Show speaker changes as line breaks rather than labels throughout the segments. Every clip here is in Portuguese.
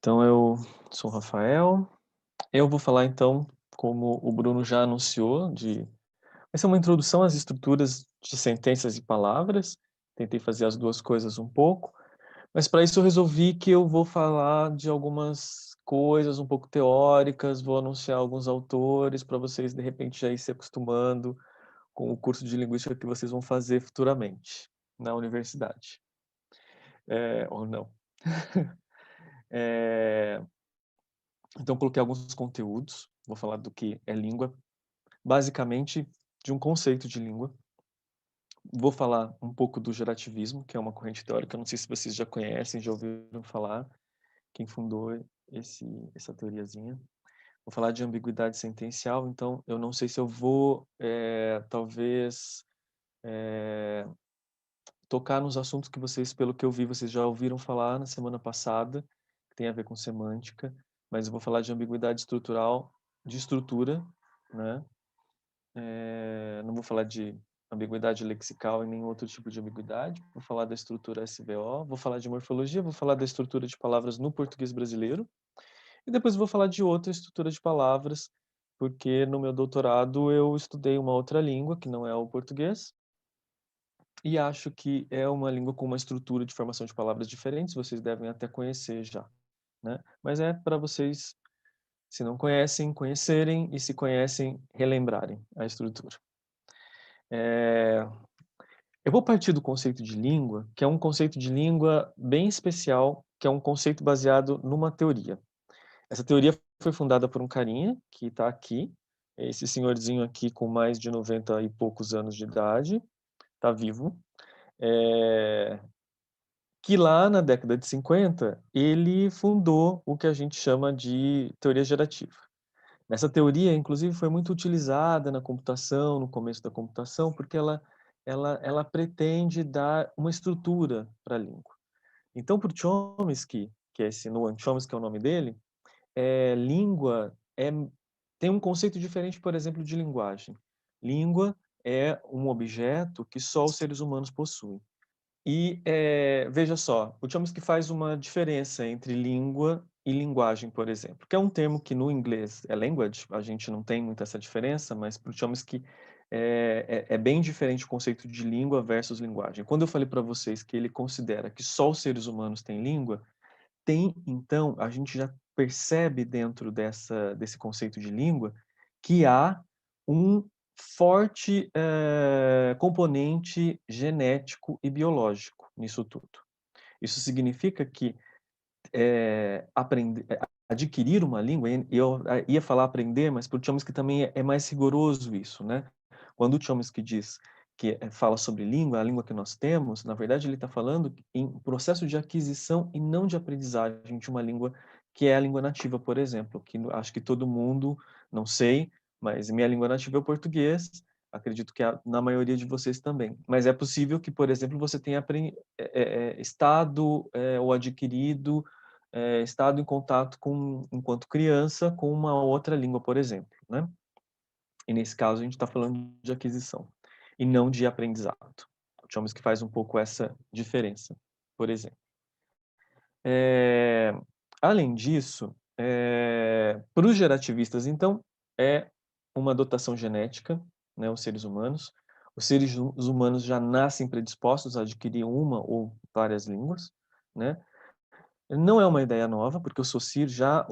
Então, eu sou o Rafael. Eu vou falar, então, como o Bruno já anunciou, vai ser uma introdução às estruturas de sentenças e palavras. Tentei fazer as duas coisas um pouco, mas para isso eu resolvi que eu vou falar de algumas coisas um pouco teóricas, vou anunciar alguns autores para vocês, de repente, já ir se acostumando com o curso de linguística que vocês vão fazer futuramente na universidade. Ou não. Eh, Então, coloquei alguns conteúdos, vou falar do que é língua, basicamente de um conceito de língua. Vou falar um pouco do gerativismo, que é uma corrente teórica, não sei se vocês já conhecem, já ouviram falar, quem fundou essa teoriazinha. Vou falar de ambiguidade sentencial, então eu não sei se eu vou, talvez, tocar nos assuntos que vocês, pelo que eu vi, vocês já ouviram falar na semana passada, que tem a ver com semântica, mas eu vou falar de ambiguidade estrutural, de estrutura, né? Não vou falar de ambiguidade lexical e nenhum outro tipo de ambiguidade. Vou falar da estrutura SVO, vou falar de morfologia, vou falar da estrutura de palavras no português brasileiro e depois vou falar de outra estrutura de palavras, porque no meu doutorado eu estudei uma outra língua que não é o português e acho que é uma língua com uma estrutura de formação de palavras diferentes, vocês devem até conhecer já, né? Mas é para vocês, se não conhecem, conhecerem e se conhecem, relembrarem a estrutura. É, Eu vou partir do conceito de língua, que é um conceito de língua bem especial, que é um conceito baseado numa teoria. Essa teoria foi fundada por um carinha que está aqui, esse senhorzinho aqui com mais de 90 e poucos anos de idade, está vivo, é, que lá na década de 50 ele fundou o que a gente chama de teoria gerativa. Essa teoria, inclusive, foi muito utilizada na computação, no começo da computação, porque ela pretende dar uma estrutura para a língua. Então, para o Chomsky, que é esse Noam Chomsky, é o nome dele, língua tem um conceito diferente, por exemplo, de linguagem. Língua é um objeto que só os seres humanos possuem. E, veja só, o Chomsky faz uma diferença entre língua e linguagem, por exemplo, que é um termo que no inglês é language, a gente não tem muito essa diferença, mas para o Chomsky é bem diferente o conceito de língua versus linguagem. Quando eu falei para vocês que ele considera que só os seres humanos têm língua, então, a gente já percebe dentro desse conceito de língua que há um forte componente genético e biológico nisso tudo. Isso significa que adquirir uma língua, e eu ia falar aprender, mas para o Chomsky também é mais rigoroso isso, né? Quando o Chomsky diz que fala sobre língua, a língua que nós temos, na verdade ele está falando em processo de aquisição e não de aprendizagem de uma língua que é a língua nativa, por exemplo, que acho que todo mundo, não sei, mas minha língua nativa é o português, acredito que na maioria de vocês também. Mas é possível que, por exemplo, você tenha estado ou adquirido estado em contato com, enquanto criança, com uma outra língua, por exemplo, né? E nesse caso a gente está falando de aquisição e não de aprendizado. O Chomsky faz um pouco essa diferença, por exemplo. É, Além disso, para os gerativistas, então, é uma dotação genética, né, os seres humanos. Os seres humanos já nascem predispostos a adquirir uma ou várias línguas, né? Não é uma ideia nova, porque o Saussure já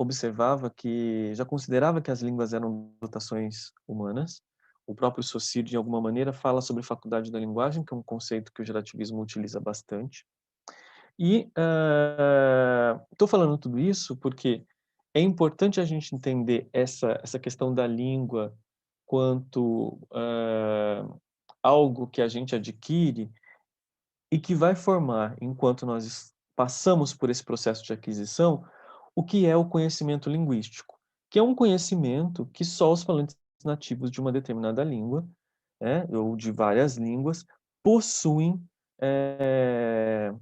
considerava que as línguas eram dotações humanas. O próprio Saussure, de alguma maneira, fala sobre faculdade da linguagem, que é um conceito que o gerativismo utiliza bastante. E estou falando tudo isso porque é importante a gente entender essa questão da língua quanto algo que a gente adquire e que vai formar, enquanto nós passamos por esse processo de aquisição, o que é o conhecimento linguístico, que é um conhecimento que só os falantes nativos de uma determinada língua, né, ou de várias línguas, possuem, é,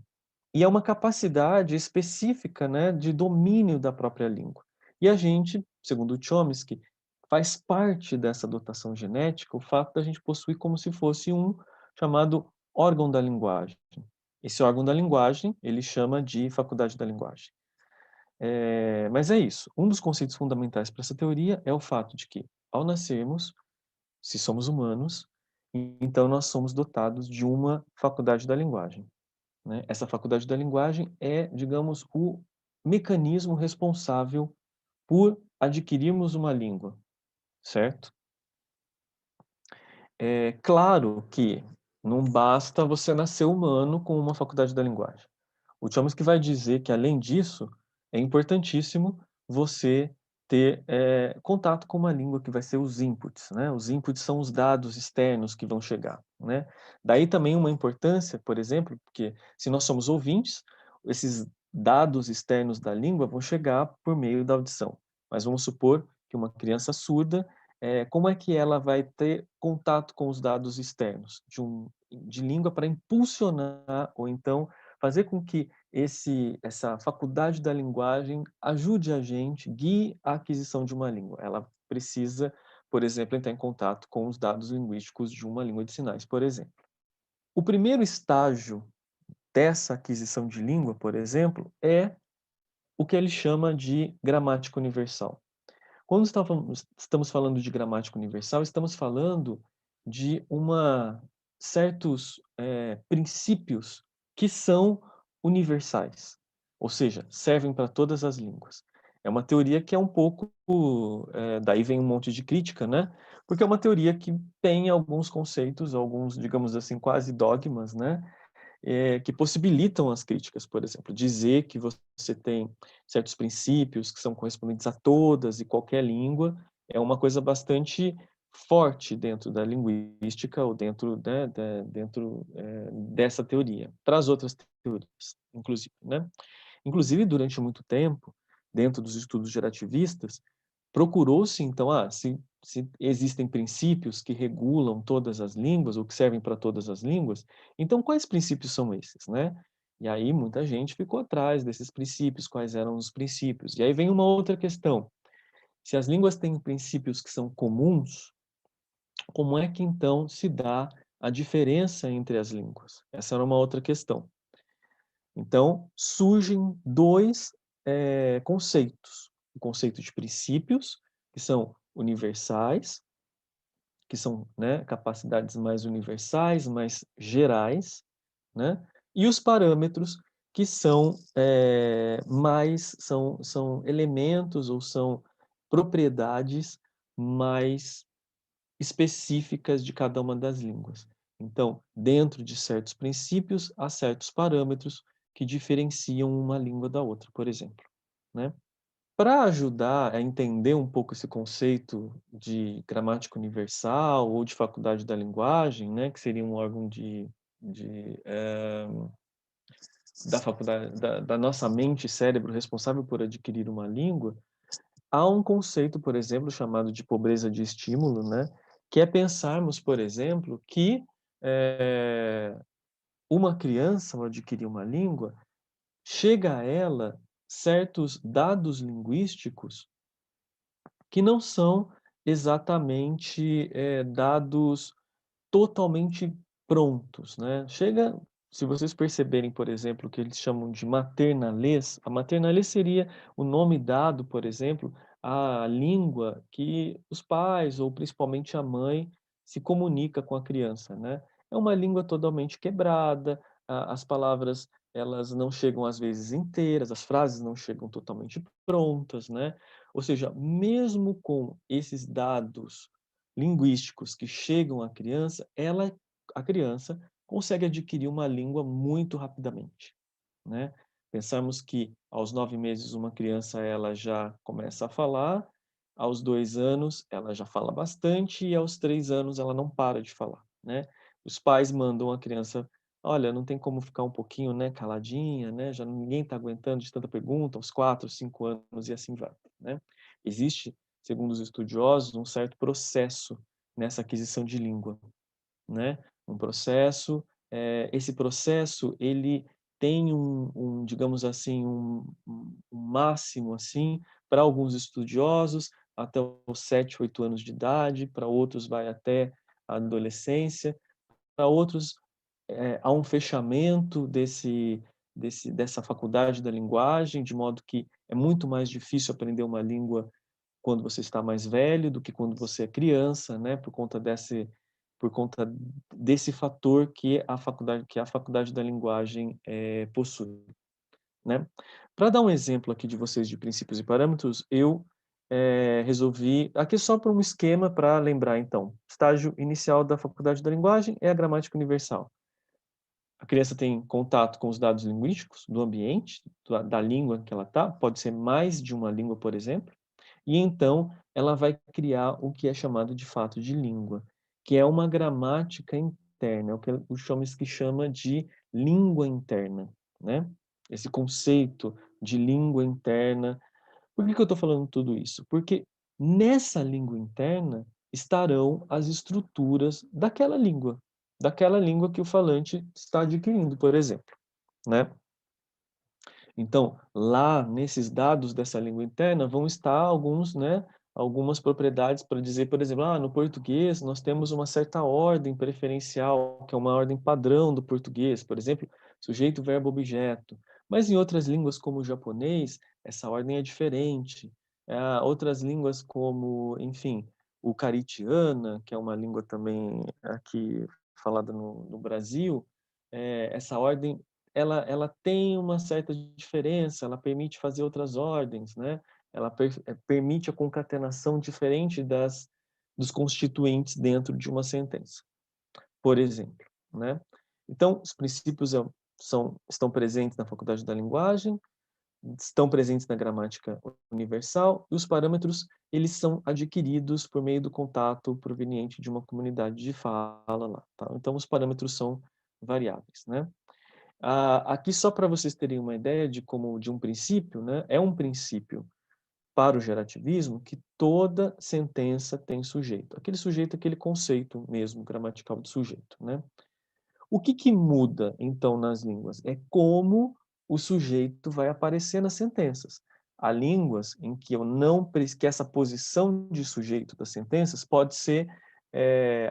e é uma capacidade específica, né, de domínio da própria língua. E a gente, segundo o Chomsky, faz parte dessa dotação genética o fato da gente possuir como se fosse um chamado órgão da linguagem. Esse órgão da linguagem, ele chama de faculdade da linguagem. Mas é isso. Um dos conceitos fundamentais para essa teoria é o fato de que, ao nascermos, se somos humanos, então nós somos dotados de uma faculdade da linguagem, né? Essa faculdade da linguagem é, digamos, o mecanismo responsável por adquirirmos uma língua, certo? É claro que não basta você nascer humano com uma faculdade da linguagem. O Chomsky vai dizer que, além disso, é importantíssimo você ter contato com uma língua que vai ser os inputs, né? Os inputs são os dados externos que vão chegar, né? Daí também uma importância, por exemplo, porque se nós somos ouvintes, esses dados externos da língua vão chegar por meio da audição. Mas vamos supor que uma criança surda, como é que ela vai ter contato com os dados externos de língua para impulsionar ou então fazer com que essa faculdade da linguagem ajude a gente, guie a aquisição de uma língua. Ela precisa, por exemplo, entrar em contato com os dados linguísticos de uma língua de sinais, por exemplo. O primeiro estágio dessa aquisição de língua, por exemplo, é o que ele chama de gramática universal. Quando estamos falando de gramática universal, estamos falando de certos princípios que são universais, ou seja, servem para todas as línguas. É uma teoria que é um pouco, daí vem um monte de crítica, né? Porque é uma teoria que tem alguns conceitos, alguns, digamos assim, quase dogmas, né? Que possibilitam as críticas, por exemplo, dizer que você tem certos princípios que são correspondentes a todas e qualquer língua é uma coisa bastante forte dentro da linguística ou dentro dessa teoria, para as outras teorias, inclusive, né? Inclusive, durante muito tempo, dentro dos estudos gerativistas, procurou-se, então, se existem princípios que regulam todas as línguas ou que servem para todas as línguas, então quais princípios são esses, né? E aí muita gente ficou atrás desses princípios, quais eram os princípios. E aí vem uma outra questão. Se as línguas têm princípios que são comuns, como é que então se dá a diferença entre as línguas? Essa era uma outra questão. Então, surgem dois conceitos. O conceito de princípios, que são universais, que são, né, capacidades mais universais, mais gerais, né? E os parâmetros, que são elementos ou são propriedades mais específicas de cada uma das línguas. Então, dentro de certos princípios, há certos parâmetros que diferenciam uma língua da outra, por exemplo, né? Para ajudar a entender um pouco esse conceito de gramática universal ou de faculdade da linguagem, né, que seria um órgão de, da faculdade da nossa mente e cérebro responsável por adquirir uma língua, há um conceito, por exemplo, chamado de pobreza de estímulo, né, que é pensarmos, por exemplo, que uma criança, ao adquirir uma língua, chega a ela certos dados linguísticos que não são exatamente dados totalmente prontos, né? Se vocês perceberem, por exemplo, o que eles chamam de maternalês, a maternalês seria o nome dado, por exemplo, à língua que os pais, ou principalmente a mãe, se comunica com a criança, né? É uma língua totalmente quebrada, as palavras elas não chegam às vezes inteiras, as frases não chegam totalmente prontas, né? Ou seja, mesmo com esses dados linguísticos que chegam à criança, a criança consegue adquirir uma língua muito rapidamente, né? Pensamos que aos 9 meses uma criança ela já começa a falar, aos 2 anos ela já fala bastante e aos 3 anos ela não para de falar, né? Os pais mandam a criança, olha, não tem como ficar um pouquinho, né, caladinha, né? Já ninguém está aguentando de tanta pergunta, aos 4, 5 anos e assim vai, né? Existe, segundo os estudiosos, um certo processo nessa aquisição de língua, né? Um processo, esse processo ele tem digamos assim, um máximo assim para alguns estudiosos até os 7, 8 anos de idade, para outros vai até a adolescência, para outros há um fechamento dessa faculdade da linguagem, de modo que é muito mais difícil aprender uma língua quando você está mais velho do que quando você é criança, né? Por conta desse fator que a faculdade da linguagem possui, né? Para dar um exemplo aqui de vocês de princípios e parâmetros, eu resolvi aqui só para um esquema para lembrar então. Estágio inicial da faculdade da linguagem é a gramática universal. A criança tem contato com os dados linguísticos do ambiente, da língua que ela está, pode ser mais de uma língua, por exemplo, e então ela vai criar o que é chamado de fato de língua, que é uma gramática interna, é o que o Chomsky chama de língua interna, né? Esse conceito de língua interna. Por que eu estou falando tudo isso? Porque nessa língua interna estarão as estruturas daquela língua que o falante está adquirindo, por exemplo, né? Então, lá nesses dados dessa língua interna vão estar algumas propriedades para dizer, por exemplo, no português nós temos uma certa ordem preferencial, que é uma ordem padrão do português, por exemplo, sujeito, verbo, objeto. Mas em outras línguas como o japonês, essa ordem é diferente. Outras línguas como, enfim, o caritiana, que é uma língua também aqui falada no Brasil, essa ordem ela tem uma certa diferença, ela permite fazer outras ordens, né? Ela permite a concatenação diferente dos constituintes dentro de uma sentença, por exemplo, né? Então, os princípios estão presentes na faculdade da linguagem, estão presentes na gramática universal, e os parâmetros eles são adquiridos por meio do contato proveniente de uma comunidade de fala lá, tá? Então, os parâmetros são variáveis, né? Aqui só para vocês terem uma ideia de um princípio, né? É um princípio para o gerativismo que toda sentença tem sujeito. Aquele sujeito é aquele conceito mesmo gramatical de sujeito, né? O que muda então nas línguas? É como o sujeito vai aparecer nas sentenças. Há línguas em que que essa posição de sujeito das sentenças pode ser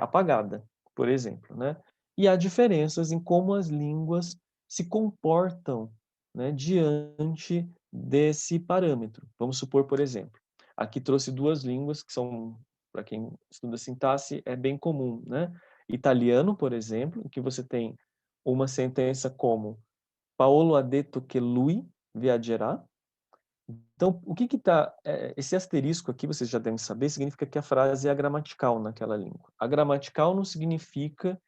apagada, por exemplo, né? E há diferenças em como as línguas se comportam, né, diante desse parâmetro. Vamos supor, por exemplo, aqui trouxe duas línguas que são, para quem estuda sintaxe, é bem comum, né? Italiano, por exemplo, em que você tem uma sentença como Paolo ha detto che lui viaggerà. Então, o que está... esse asterisco aqui, vocês já devem saber, significa que a frase é gramatical naquela língua. A gramatical não significa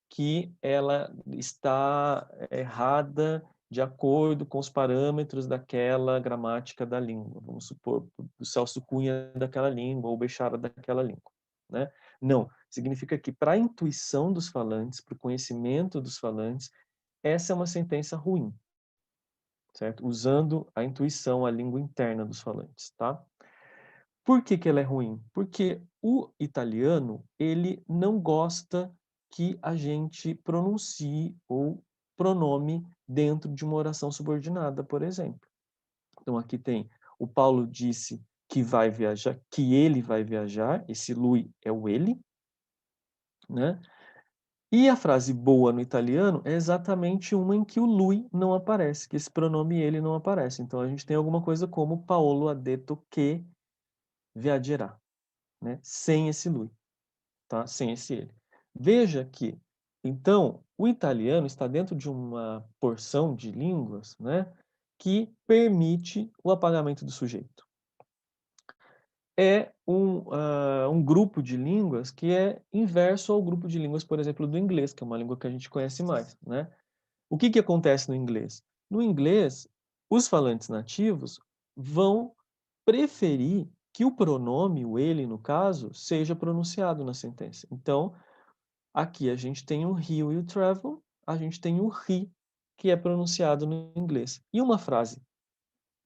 que ela está errada de acordo com os parâmetros daquela gramática da língua. Vamos supor, o Celso Cunha daquela língua, ou o Bechara daquela língua, né? Não, significa que para a intuição dos falantes, para o conhecimento dos falantes, essa é uma sentença ruim, certo? Usando a intuição, a língua interna dos falantes, tá? Por que ela é ruim? Porque o italiano, ele não gosta que a gente pronuncie ou pronome dentro de uma oração subordinada, por exemplo. Então aqui tem, o Paulo disse que vai viajar, que ele vai viajar, esse lui é o ele, né? E a frase boa no italiano é exatamente uma em que o lui não aparece, que esse pronome ele não aparece. Então a gente tem alguma coisa como Paolo ha detto che viaggerà, né? Sem esse lui, tá? Sem esse ele. Veja que, então, o italiano está dentro de uma porção de línguas, né, que permite o apagamento do sujeito. É um grupo de línguas que é inverso ao grupo de línguas, por exemplo, do inglês, que é uma língua que a gente conhece mais, né? O que acontece no inglês? No inglês, os falantes nativos vão preferir que o pronome, o ele, no caso, seja pronunciado na sentença. Então, aqui a gente tem o he e o travel, a gente tem o he, que é pronunciado no inglês. E uma frase,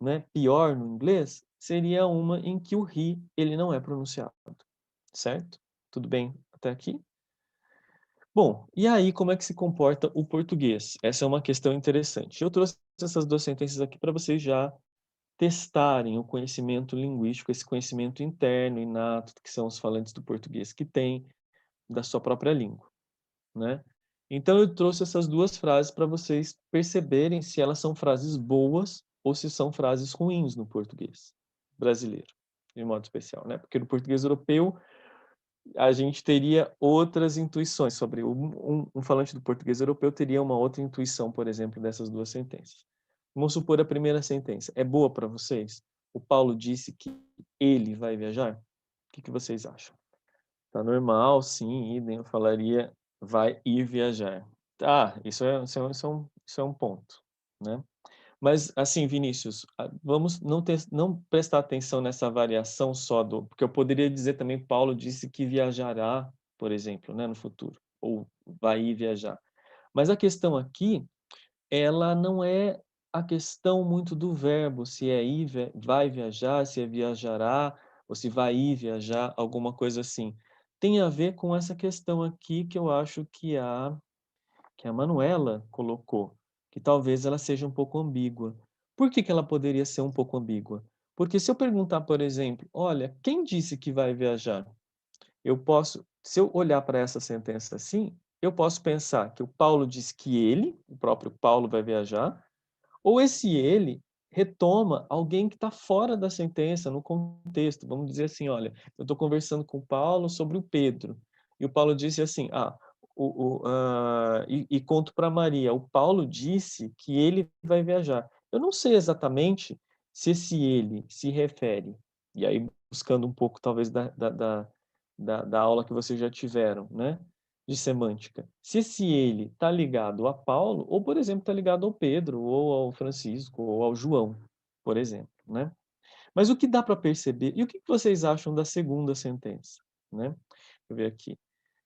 né, pior no inglês seria uma em que o he ele não é pronunciado, certo? Tudo bem até aqui? Bom, e aí como é que se comporta o português? Essa é uma questão interessante. Eu trouxe essas duas sentenças aqui para vocês já testarem o conhecimento linguístico, esse conhecimento interno, inato, que são os falantes do português que têm da sua própria língua, né? Então eu trouxe essas duas frases para vocês perceberem se elas são frases boas ou se são frases ruins no português brasileiro, de modo especial, né? Porque no português europeu a gente teria outras intuições sobre um falante do português europeu teria uma outra intuição, por exemplo, dessas duas sentenças. Vamos supor a primeira sentença. É boa para vocês? O Paulo disse que ele vai viajar? O que vocês acham? Tá normal, sim, idem, eu falaria vai ir viajar. Ah, isso é um ponto, né? Mas, assim, Vinícius, vamos não prestar atenção nessa variação só do... Porque eu poderia dizer também, Paulo disse que viajará, por exemplo, né, no futuro, ou vai ir viajar. Mas a questão aqui, ela não é a questão muito do verbo, se é ir, vai viajar, se é viajará, ou se vai ir viajar, alguma coisa assim. Tem a ver com essa questão aqui que eu acho que a Manuela colocou, que talvez ela seja um pouco ambígua. Por que que ela poderia ser um pouco ambígua? Porque se eu perguntar, por exemplo, olha, quem disse que vai viajar? Eu posso, se eu olhar para essa sentença assim, eu posso pensar que o Paulo disse que ele, o próprio Paulo, vai viajar, ou esse ele retoma alguém que está fora da sentença, no contexto. Vamos dizer assim, olha, eu estou conversando com o Paulo sobre o Pedro, e o Paulo disse assim, e conto para Maria, o Paulo disse que ele vai viajar. Eu não sei exatamente se esse ele se refere, e aí buscando um pouco talvez da aula que vocês já tiveram, né? De semântica. Se esse ele está ligado a Paulo, ou, por exemplo, está ligado ao Pedro, ou ao Francisco, ou ao João, por exemplo, né? Mas o que dá para perceber, e o que vocês acham da segunda sentença, né? Deixa eu ver aqui.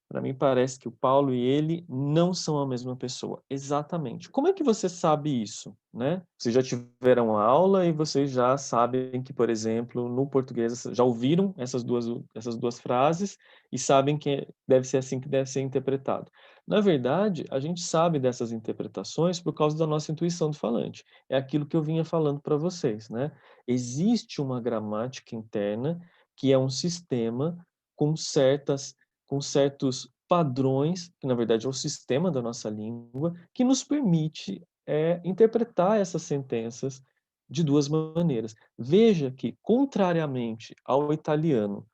Para mim parece que o Paulo e ele não são a mesma pessoa. Exatamente. Como é que você sabe isso, né? Vocês já tiveram aula e vocês já sabem que, por exemplo, no português já ouviram essas duas frases e sabem que deve ser assim que deve ser interpretado. Na verdade, a gente sabe dessas interpretações por causa da nossa intuição do falante. É aquilo que eu vinha falando para vocês, né? Existe uma gramática interna que é um sistema com certos padrões, que na verdade é o sistema da nossa língua, que nos permite interpretar essas sentenças de duas maneiras. Veja que, contrariamente ao italiano,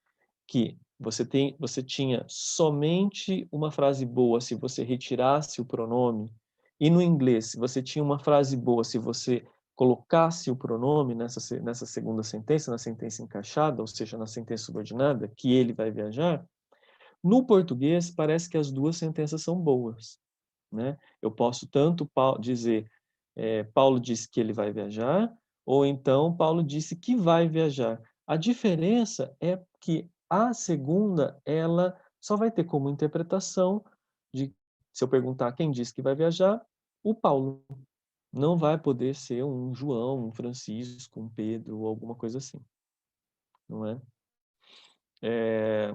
que você tinha somente uma frase boa se você retirasse o pronome, e no inglês você tinha uma frase boa se você colocasse o pronome nessa segunda sentença, na sentença encaixada, ou seja, na sentença subordinada, que ele vai viajar. No português, parece que as duas sentenças são boas, né? Eu posso tanto dizer, Paulo disse que ele vai viajar, ou então Paulo disse que vai viajar. A diferença é que a segunda, ela só vai ter como interpretação de, se eu perguntar quem disse que vai viajar, o Paulo. Não vai poder ser um João, um Francisco, um Pedro, ou alguma coisa assim, não é? É,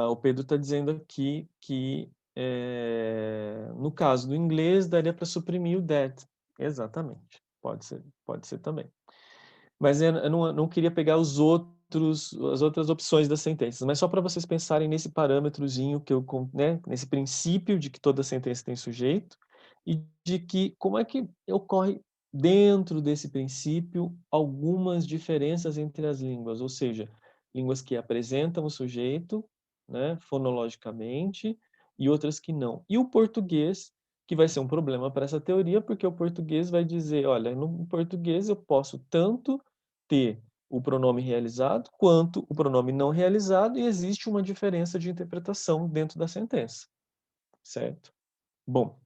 o Pedro está dizendo aqui que, no caso do inglês, daria para suprimir o that. Exatamente. Pode ser também. Mas eu não queria pegar as outras opções das sentenças, mas só para vocês pensarem nesse parâmetrozinho né, nesse princípio de que toda sentença tem sujeito e de que como é que ocorre dentro desse princípio algumas diferenças entre as línguas, ou seja, línguas que apresentam o sujeito, né, fonologicamente, e outras que não. E o português, que vai ser um problema para essa teoria, porque o português vai dizer, olha, no português eu posso tanto ter o pronome realizado quanto o pronome não realizado e existe uma diferença de interpretação dentro da sentença, certo? Bom,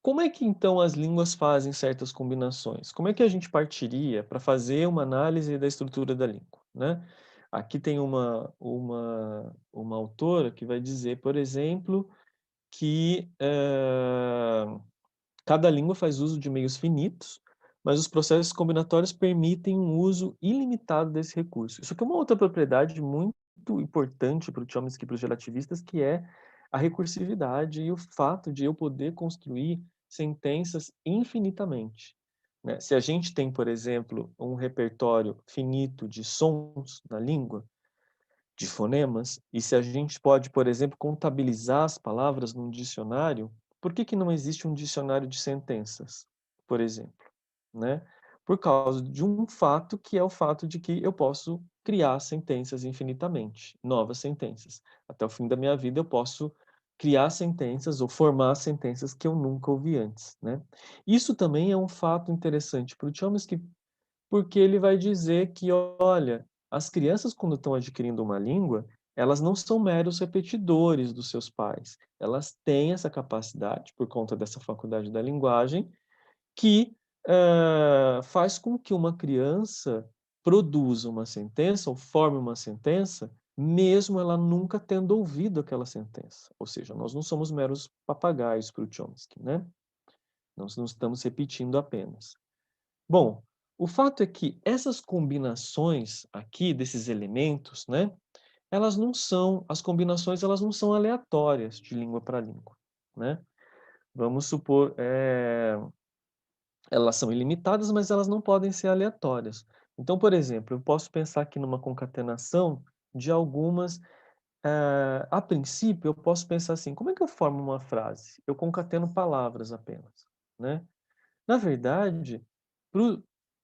como é que então as línguas fazem certas combinações? Como é que a gente partiria para fazer uma análise da estrutura da língua, né? Aqui tem uma autora que vai dizer, por exemplo, que cada língua faz uso de meios finitos, mas os processos combinatórios permitem um uso ilimitado desse recurso. Isso aqui é uma outra propriedade muito importante para o Chomsky e para os relativistas, que é a recursividade e o fato de eu poder construir sentenças infinitamente, né? Se a gente tem, por exemplo, um repertório finito de sons na língua, de fonemas, e se a gente pode, por exemplo, contabilizar as palavras num dicionário, por que que não existe um dicionário de sentenças, por exemplo, né? Por causa de um fato que é o fato de que eu posso criar sentenças infinitamente, novas sentenças. Até o fim da minha vida eu posso criar sentenças ou formar sentenças que eu nunca ouvi antes, né? Isso também é um fato interessante para o Chomsky, porque ele vai dizer que, olha, as crianças quando estão adquirindo uma língua, elas não são meros repetidores dos seus pais. Elas têm essa capacidade, por conta dessa faculdade da linguagem, que faz com que uma criança produza uma sentença ou forme uma sentença, mesmo ela nunca tendo ouvido aquela sentença. Ou seja, nós não somos meros papagaios para o Chomsky, né? Nós não estamos repetindo apenas. Bom, o fato é que essas combinações aqui desses elementos, né, as combinações elas não são aleatórias de língua para língua, né? Vamos supor, elas são ilimitadas, mas elas não podem ser aleatórias. Então, por exemplo, eu posso pensar aqui numa concatenação de algumas, a princípio eu posso pensar assim, como é que eu formo uma frase? Eu concateno palavras apenas, né? Na verdade, para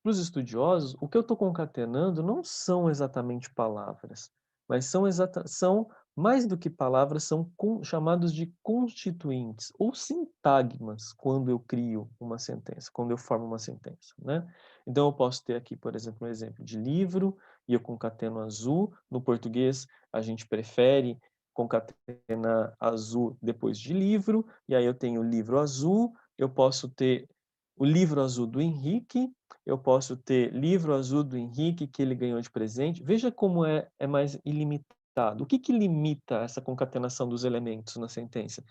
os estudiosos, o que eu estou concatenando não são exatamente palavras, mas são mais do que palavras, são chamados de constituintes ou sintagmas quando eu crio uma sentença, quando eu formo uma sentença, né? Então eu posso ter aqui, por exemplo, um exemplo de livro e eu concateno azul. No português, a gente prefere concatenar azul depois de livro, e aí eu tenho livro azul, eu posso ter o livro azul do Henrique, eu posso ter livro azul do Henrique que ele ganhou de presente. Veja como é mais ilimitado. O que que limita essa concatenação dos elementos na sentença?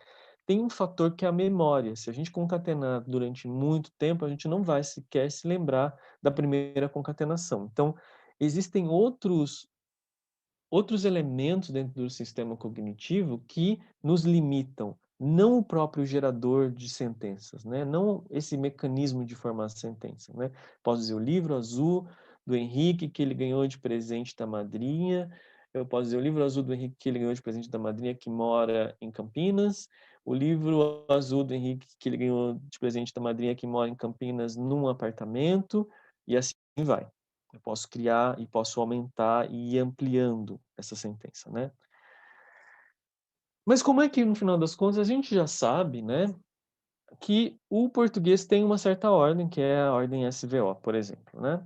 Tem um fator que é a memória. Se a gente concatenar durante muito tempo, a gente não vai sequer se lembrar da primeira concatenação. Então, existem outros elementos dentro do sistema cognitivo que nos limitam, não o próprio gerador de sentenças, né? Não esse mecanismo de formar sentença, né? Posso dizer o livro azul do Henrique que ele ganhou de presente da madrinha, eu posso dizer o livro azul do Henrique que ele ganhou de presente da madrinha que mora em Campinas, o livro azul do Henrique que ele ganhou de presente da madrinha que mora em Campinas num apartamento, e assim vai. Eu posso criar e posso aumentar e ir ampliando essa sentença, né? Mas como é que, no final das contas, a gente já sabe, né, que o português tem uma certa ordem, que é a ordem SVO, por exemplo, né?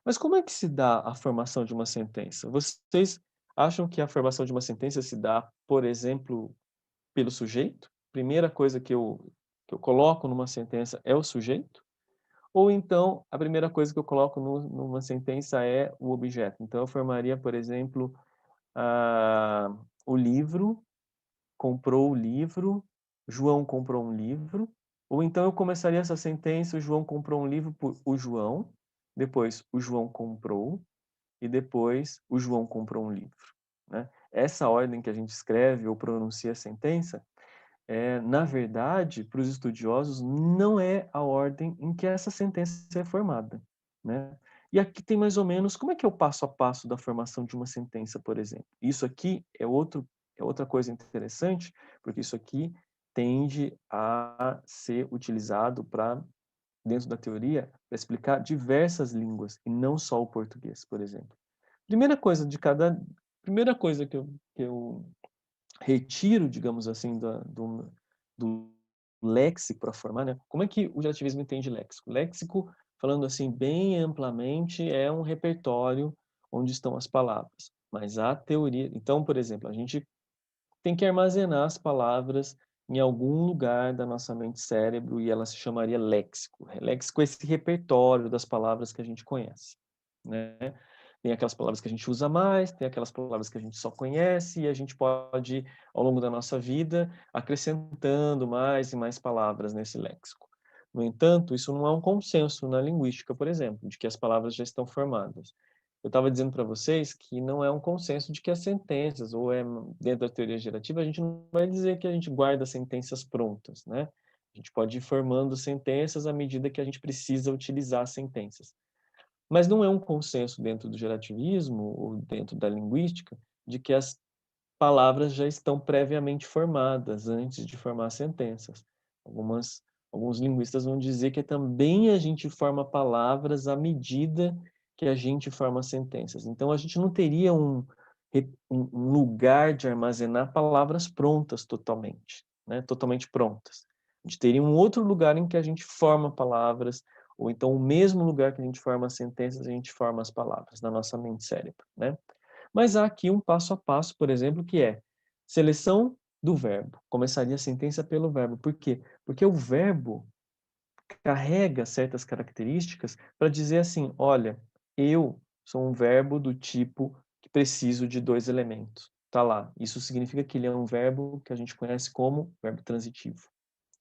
Mas como é que se dá a formação de uma sentença? Vocês acham que a formação de uma sentença se dá, por exemplo, pelo sujeito? Primeira coisa que eu coloco numa sentença é o sujeito? Ou então, a primeira coisa que eu coloco numa sentença é o objeto. Então, eu formaria, por exemplo, o livro, comprou o livro, João comprou um livro. Ou então eu começaria essa sentença, o João comprou um livro por o João, depois o João comprou, e depois o João comprou um livro, né? Essa ordem que a gente escreve ou pronuncia a sentença, na verdade, para os estudiosos, não é a ordem em que essa sentença é formada, né? E aqui tem mais ou menos como é que é o passo a passo da formação de uma sentença, por exemplo. Isso aqui é outra coisa interessante, porque isso aqui tende a ser utilizado para, dentro da teoria, para explicar diversas línguas e não só o português, por exemplo. Primeira coisa que eu retiro, digamos assim, do léxico para formar, né? Como é que o relativismo entende léxico? Léxico, falando assim bem amplamente, é um repertório onde estão as palavras. Mas a teoria... Então, por exemplo, a gente tem que armazenar as palavras em algum lugar da nossa mente cérebro e ela se chamaria léxico. Léxico é esse repertório das palavras que a gente conhece, né? Tem aquelas palavras que a gente usa mais, tem aquelas palavras que a gente só conhece e a gente pode, ao longo da nossa vida, acrescentando mais e mais palavras nesse léxico. No entanto, isso não é um consenso na linguística, por exemplo, de que as palavras já estão formadas. Eu estava dizendo para vocês que não é um consenso de que as sentenças, ou dentro da teoria gerativa, a gente não vai dizer que a gente guarda sentenças prontas, né? A gente pode ir formando sentenças à medida que a gente precisa utilizar sentenças. Mas não é um consenso dentro do gerativismo ou dentro da linguística de que as palavras já estão previamente formadas antes de formar sentenças. Alguns linguistas vão dizer que também a gente forma palavras à medida que a gente forma sentenças. Então, a gente não teria um lugar de armazenar palavras prontas totalmente, né? Totalmente prontas. A gente teria um outro lugar em que a gente forma palavras, ou então o mesmo lugar que a gente forma as sentenças, a gente forma as palavras na nossa mente cérebro, né? Mas há aqui um passo a passo, por exemplo, que é seleção do verbo. Começaria a sentença pelo verbo. Por quê? Porque o verbo carrega certas características para dizer assim, olha, eu sou um verbo do tipo que preciso de dois elementos. Tá lá. Isso significa que ele é um verbo que a gente conhece como verbo transitivo,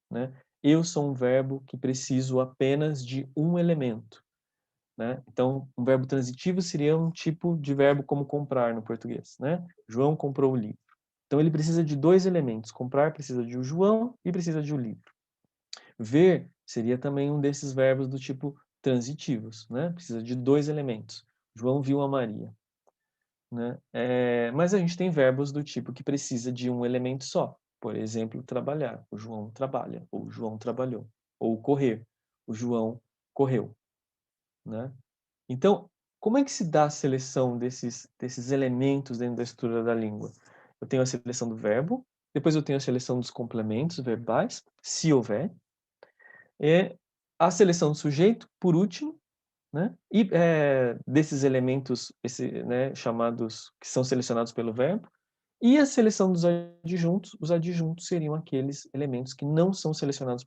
né? Eu sou um verbo que preciso apenas de um elemento, né? Então, um verbo transitivo seria um tipo de verbo como comprar no português, né? João comprou o livro. Então, ele precisa de dois elementos. Comprar precisa de um João e precisa de um livro. Ver seria também um desses verbos do tipo transitivos, né? Precisa de dois elementos. João viu a Maria, né? Mas a gente tem verbos do tipo que precisa de um elemento só. Por exemplo, trabalhar. O João trabalha, ou o João trabalhou. Ou correr. O João correu, né? Então, como é que se dá a seleção desses elementos dentro da estrutura da língua? Eu tenho a seleção do verbo, depois eu tenho a seleção dos complementos verbais, se houver, e a seleção do sujeito, por último, né? E desses elementos né, chamados, que são selecionados pelo verbo, e a seleção dos adjuntos. Os adjuntos seriam aqueles elementos que não são selecionados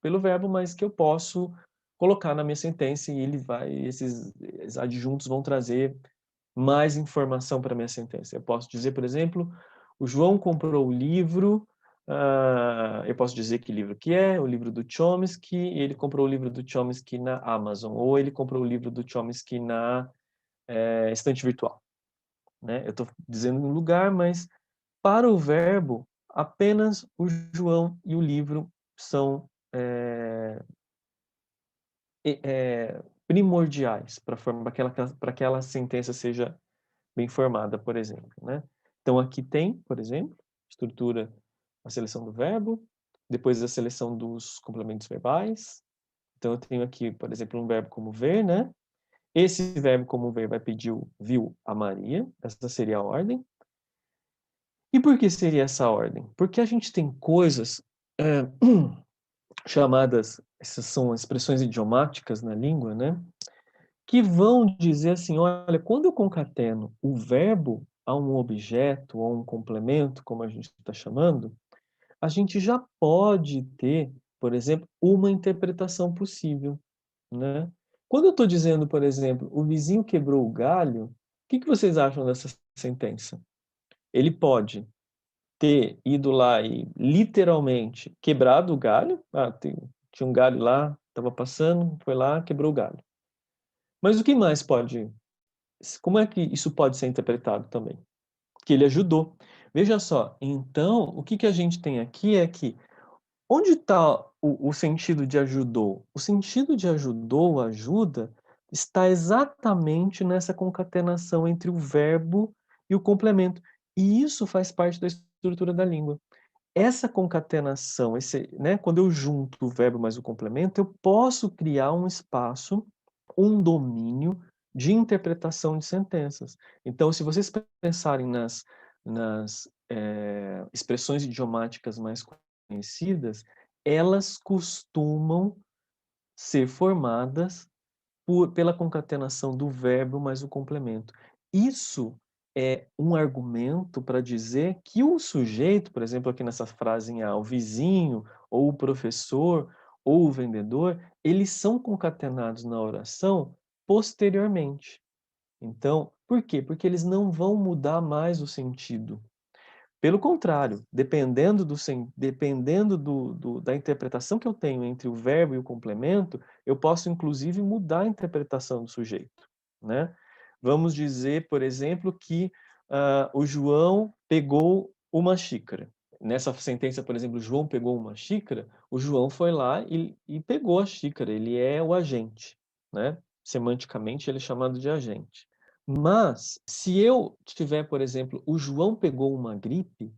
pelo verbo, mas que eu posso colocar na minha sentença e esses adjuntos vão trazer mais informação para a minha sentença. Eu posso dizer, por exemplo, o João comprou o livro, eu posso dizer que livro que é, o livro do Chomsky, ele comprou o livro do Chomsky na Amazon, ou ele comprou o livro do Chomsky na estante virtual, né? Eu estou dizendo um lugar, mas para o verbo, apenas o João e o livro são primordiais para que aquela sentença seja bem formada, por exemplo, né? Então, aqui tem, por exemplo, estrutura, a seleção do verbo, depois a seleção dos complementos verbais. Então, eu tenho aqui, por exemplo, um verbo como ver, né? Esse verbo como ver vai pedir o viu a Maria, essa seria a ordem. E por que seria essa ordem? Porque a gente tem coisas chamadas, essas são expressões idiomáticas na língua, né? Que vão dizer assim, olha, quando eu concateno o verbo a um objeto ou a um complemento, como a gente está chamando, a gente já pode ter, por exemplo, uma interpretação possível, né? Quando eu estou dizendo, por exemplo, o vizinho quebrou o galho, o que vocês acham dessa sentença? Ele pode ter ido lá e literalmente quebrado o galho. Tinha um galho lá, estava passando, foi lá, quebrou o galho. Mas o que mais pode? Como é que isso pode ser interpretado também? Que ele ajudou. Veja só, então, o que a gente tem aqui é que onde está o sentido de ajudou? O sentido de ajudou, ajuda, está exatamente nessa concatenação entre o verbo e o complemento. E isso faz parte da estrutura da língua. Essa concatenação, né, quando eu junto o verbo mais o complemento, eu posso criar um espaço, um domínio de interpretação de sentenças. Então, se vocês pensarem nas expressões idiomáticas mais conhecidas, elas costumam ser formadas pela concatenação do verbo mais o complemento. Isso é um argumento para dizer que o sujeito, por exemplo, aqui nessa frase em A, o vizinho, ou o professor, ou o vendedor, eles são concatenados na oração posteriormente. Então, por quê? Porque eles não vão mudar mais o sentido. Pelo contrário, dependendo da interpretação que eu tenho entre o verbo e o complemento, eu posso inclusive mudar a interpretação do sujeito, né? Vamos dizer, por exemplo, que o João pegou uma xícara. Nessa sentença, por exemplo, João pegou uma xícara, o João foi lá e pegou a xícara, ele é o agente, né? Semanticamente, ele é chamado de agente. Mas, se eu tiver, por exemplo, o João pegou uma gripe,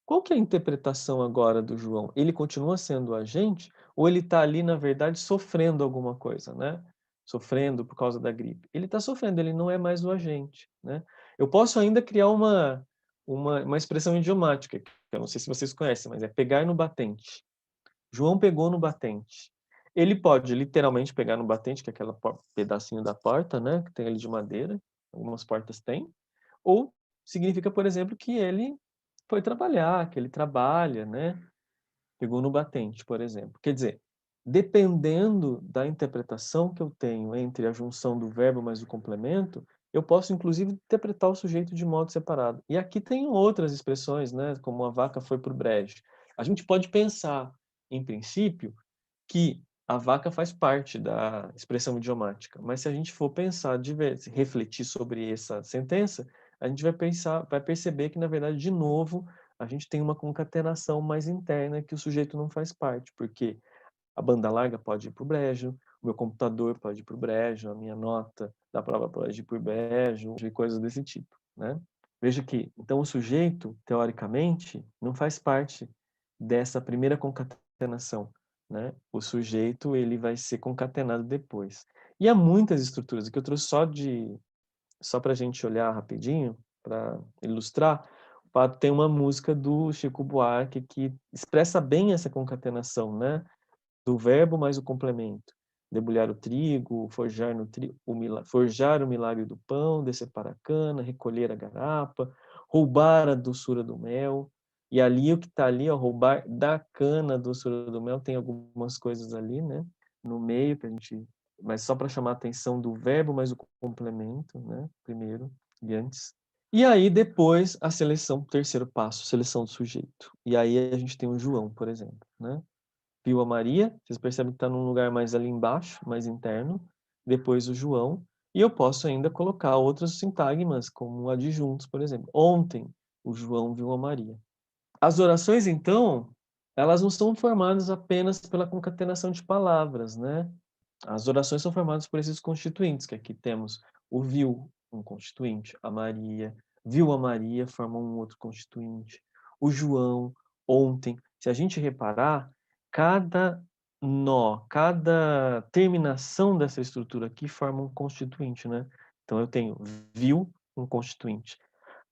qual que é a interpretação agora do João? Ele continua sendo o agente ou ele está ali, na verdade, sofrendo alguma coisa, né? Sofrendo por causa da gripe. Ele está sofrendo, ele não é mais o agente, né? Eu posso ainda criar uma expressão idiomática, que eu não sei se vocês conhecem, mas é pegar no batente. João pegou no batente. Ele pode literalmente pegar no batente, que é aquele pedacinho da porta, né? Que tem ali de madeira. Algumas portas têm. Ou significa, por exemplo, que ele foi trabalhar, que ele trabalha, né? Pegou no batente, por exemplo. Quer dizer, dependendo da interpretação que eu tenho entre a junção do verbo mais o complemento, eu posso, inclusive, interpretar o sujeito de modo separado. E aqui tem outras expressões, né? Como a vaca foi para o brejo. A gente pode pensar, em princípio, que a vaca faz parte da expressão idiomática, mas se a gente for pensar, refletir sobre essa sentença, a gente vai perceber que, na verdade, de novo, a gente tem uma concatenação mais interna que o sujeito não faz parte, porque a banda larga pode ir para o brejo, o meu computador pode ir para o brejo, a minha nota da prova pode ir para o brejo, e coisas desse tipo, né? Veja que, então, o sujeito, teoricamente, não faz parte dessa primeira concatenação, né? O sujeito, ele vai ser concatenado depois. E há muitas estruturas, que eu trouxe só para a gente olhar rapidinho, para ilustrar. O Pato tem uma música do Chico Buarque que expressa bem essa concatenação, né? Do verbo mais o complemento. Debulhar o trigo, forjar, no tri... forjar o milagre do pão, descer para a cana, recolher a garapa, roubar a doçura do mel. E ali, o que está ali, ó, roubar da cana a doçura do mel, tem algumas coisas ali, né? No meio, que a gente... Mas só para chamar a atenção do verbo mais o complemento, né? Primeiro e antes. E aí, depois, a seleção, terceiro passo, seleção do sujeito. E aí a gente tem o João, por exemplo, né? Viu a Maria, vocês percebem que está num lugar mais ali embaixo, mais interno. Depois o João. E eu posso ainda colocar outros sintagmas, como adjuntos, por exemplo. Ontem, o João viu a Maria. As orações, então, elas não são formadas apenas pela concatenação de palavras, né? As orações são formadas por esses constituintes, que aqui temos o viu, um constituinte, a Maria, viu a Maria, forma um outro constituinte, o João, ontem. Se a gente reparar, cada nó, cada terminação dessa estrutura aqui forma um constituinte, né? Então eu tenho viu, um constituinte,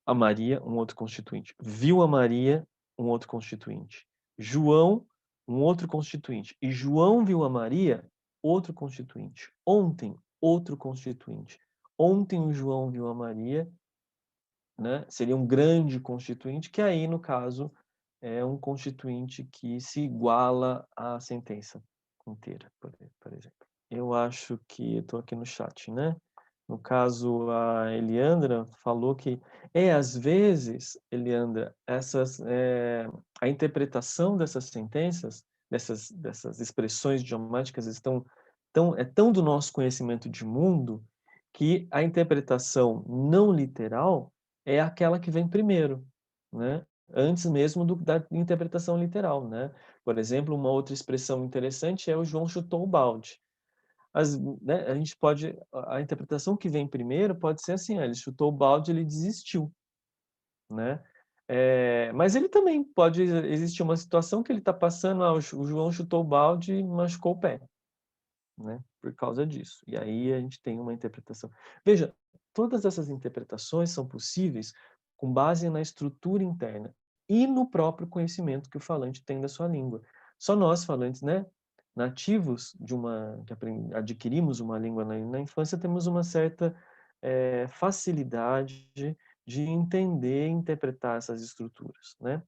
a Maria, um outro constituinte, viu a Maria, um outro constituinte, João, um outro constituinte, e João viu a Maria, outro constituinte. Ontem, outro constituinte. Ontem o João viu a Maria, né? Seria um grande constituinte, que aí, no caso, é um constituinte que se iguala à sentença inteira, por exemplo. Eu acho que estou aqui no chat, né? No caso, a Eliandra falou que, às vezes, Eliandra, a interpretação dessas sentenças, dessas expressões idiomáticas é tão do nosso conhecimento de mundo que a interpretação não literal é aquela que vem primeiro, né? Antes mesmo da interpretação literal, né? Por exemplo, uma outra expressão interessante é o João chutou o balde. Né, a gente pode, a interpretação que vem primeiro pode ser assim, ele chutou o balde, ele desistiu, né? Mas ele também pode existir uma situação que ele está passando, o João chutou o balde e machucou o pé, né? Por causa disso. E aí a gente tem uma interpretação. Veja, todas essas interpretações são possíveis com base na estrutura interna e no próprio conhecimento que o falante tem da sua língua. Só nós, falantes, né, nativos que adquirimos uma língua na infância, temos uma certa facilidade de entender e interpretar essas estruturas, né?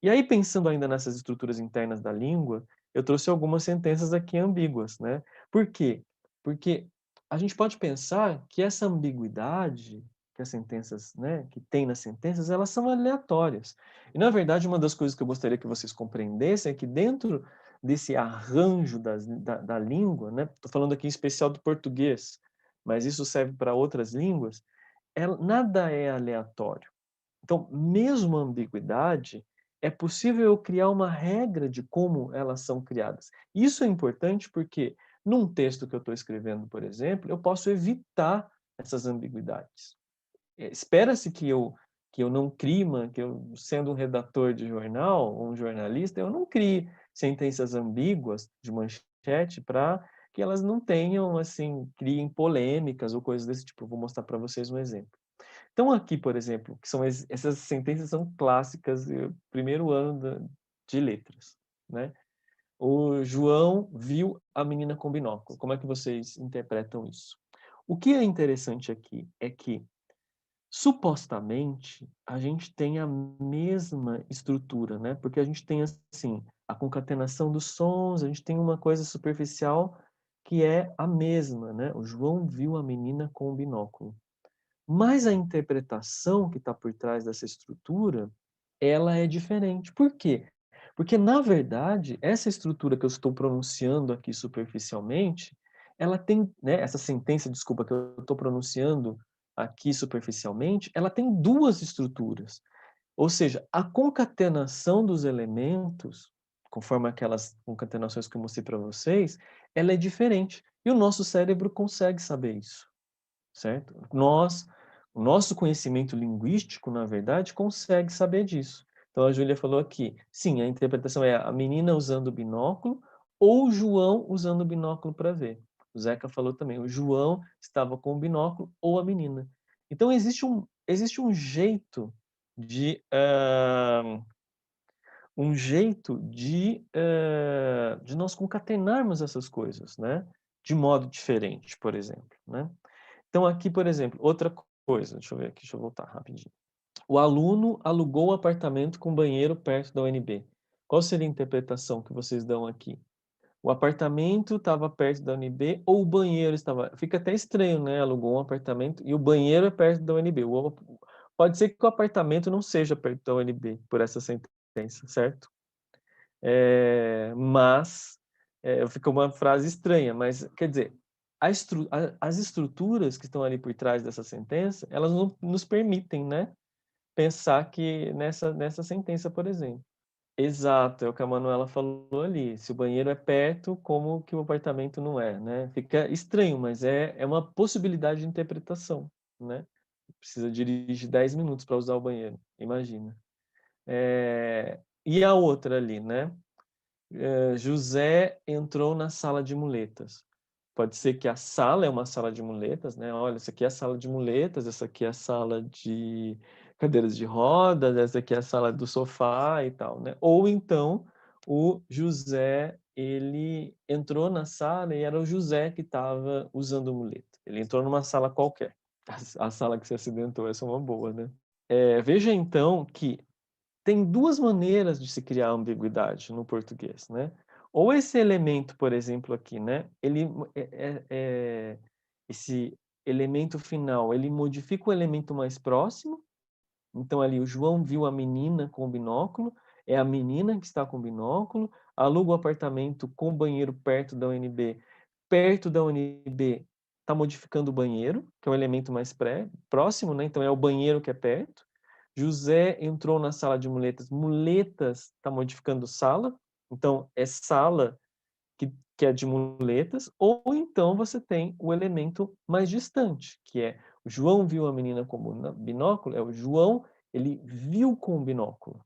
E aí, pensando ainda nessas estruturas internas da língua, eu trouxe algumas sentenças aqui ambíguas, né? Por quê? Porque a gente pode pensar que essa ambiguidade que as sentenças, né, que tem nas sentenças, elas são aleatórias. E, na verdade, uma das coisas que eu gostaria que vocês compreendessem é que dentro desse arranjo da língua, né? Estou falando aqui em especial do português, mas isso serve para outras línguas, nada é aleatório. Então, mesmo a ambiguidade, é possível eu criar uma regra de como elas são criadas. Isso é importante porque, num texto que eu estou escrevendo, por exemplo, eu posso evitar essas ambiguidades. Espera-se que eu não crie que eu, sendo um redator de jornal, um jornalista, eu não crie sentenças ambíguas de manchete para que elas não tenham, assim, criem polêmicas ou coisas desse tipo. Eu vou mostrar para vocês um exemplo. Então aqui, por exemplo, que são essas sentenças são clássicas, primeiro ano de letras, né? O João viu a menina com binóculo. Como é que vocês interpretam isso? O que é interessante aqui é que, supostamente, a gente tem a mesma estrutura, né? Porque a gente tem, assim, a concatenação dos sons, a gente tem uma coisa superficial que é a mesma, né? O João viu a menina com o binóculo. Mas a interpretação que está por trás dessa estrutura, ela é diferente. Por quê? Porque, na verdade, essa estrutura que eu estou pronunciando aqui superficialmente, ela tem, né, essa sentença, desculpa, que eu estou pronunciando aqui superficialmente, ela tem duas estruturas. Ou seja, a concatenação dos elementos, conforme aquelas concatenações que eu mostrei para vocês, ela é diferente. E o nosso cérebro consegue saber isso, certo? O nosso conhecimento linguístico, na verdade, consegue saber disso. Então a Júlia falou aqui, sim, a interpretação é a menina usando o binóculo ou o João usando o binóculo para ver. O Zeca falou também, o João estava com o binóculo ou a menina. Então existe um jeito de de nós concatenarmos essas coisas, né? De modo diferente, por exemplo, né? Então aqui, por exemplo, outra coisa, deixa eu ver aqui, deixa eu voltar rapidinho. O aluno alugou um apartamento com banheiro perto da UNB. Qual seria a interpretação que vocês dão aqui? O apartamento estava perto da UNB ou o banheiro estava... Fica até estranho, né? Alugou um apartamento e o banheiro é perto da UNB. Pode ser que o apartamento não seja perto da UNB, por essa sentença, certo? Mas fica uma frase estranha, mas quer dizer, as estruturas que estão ali por trás dessa sentença, elas não nos permitem, né, pensar que nessa sentença, por exemplo. Exato, é o que a Manuela falou ali. Se o banheiro é perto, como que o apartamento não é, né? Fica estranho, mas é uma possibilidade de interpretação, né? Precisa dirigir 10 minutos para usar o banheiro, imagina. E a outra ali, né? José entrou na sala de muletas. Pode ser que a sala é uma sala de muletas, né? Olha, essa aqui é a sala de muletas, essa aqui é a sala de cadeiras de rodas, essa aqui é a sala do sofá e tal, né? Ou então o José, ele entrou na sala e era o José que estava usando muleta. Ele entrou numa sala qualquer. A sala que se acidentou, essa é uma boa, né? Veja então que tem duas maneiras de se criar ambiguidade no português, né? Ou esse elemento, por exemplo, aqui, né? Esse elemento final, ele modifica o elemento mais próximo. Então, ali, o João viu a menina com o binóculo, é a menina que está com o binóculo, aluga o apartamento com banheiro perto da UNB. Perto da UNB está modificando o banheiro, que é o elemento mais próximo, né? Então, é o banheiro que é perto. José entrou na sala de muletas. Muletas está modificando sala. Então, é sala que é de muletas. Ou então você tem o elemento mais distante, que é o João viu a menina com binóculo. É o João, ele viu com o binóculo.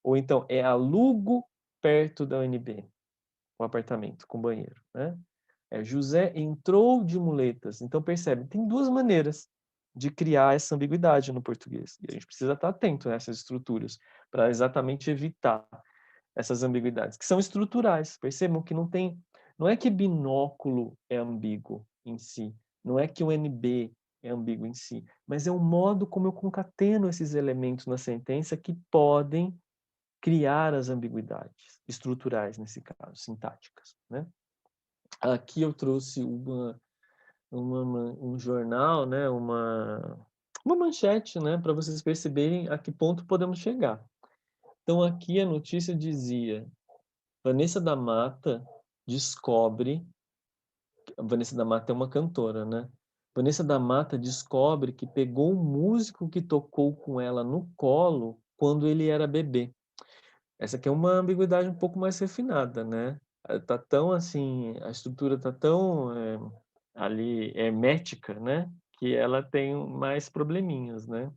Ou então, é alugo perto da UNB, o apartamento com banheiro, né? José entrou de muletas. Então, percebe, tem duas maneiras de criar essa ambiguidade no português. E a gente precisa estar atento a essas estruturas para exatamente evitar essas ambiguidades, que são estruturais. Percebam que não é que binóculo é ambíguo em si, não é que o NB é ambíguo em si, mas é o modo como eu concateno esses elementos na sentença que podem criar as ambiguidades estruturais, nesse caso, sintáticas, né? Aqui eu trouxe um jornal, né, uma manchete, né, para vocês perceberem a que ponto podemos chegar. Então aqui a notícia dizia: Vanessa da Mata descobre, Vanessa da Mata é uma cantora, né? Vanessa da Mata descobre que pegou um músico que tocou com ela no colo quando ele era bebê. Essa aqui é uma ambiguidade um pouco mais refinada, né? Tá tão assim, a estrutura tá tão ali hermética, né? que ela tem mais probleminhas, né.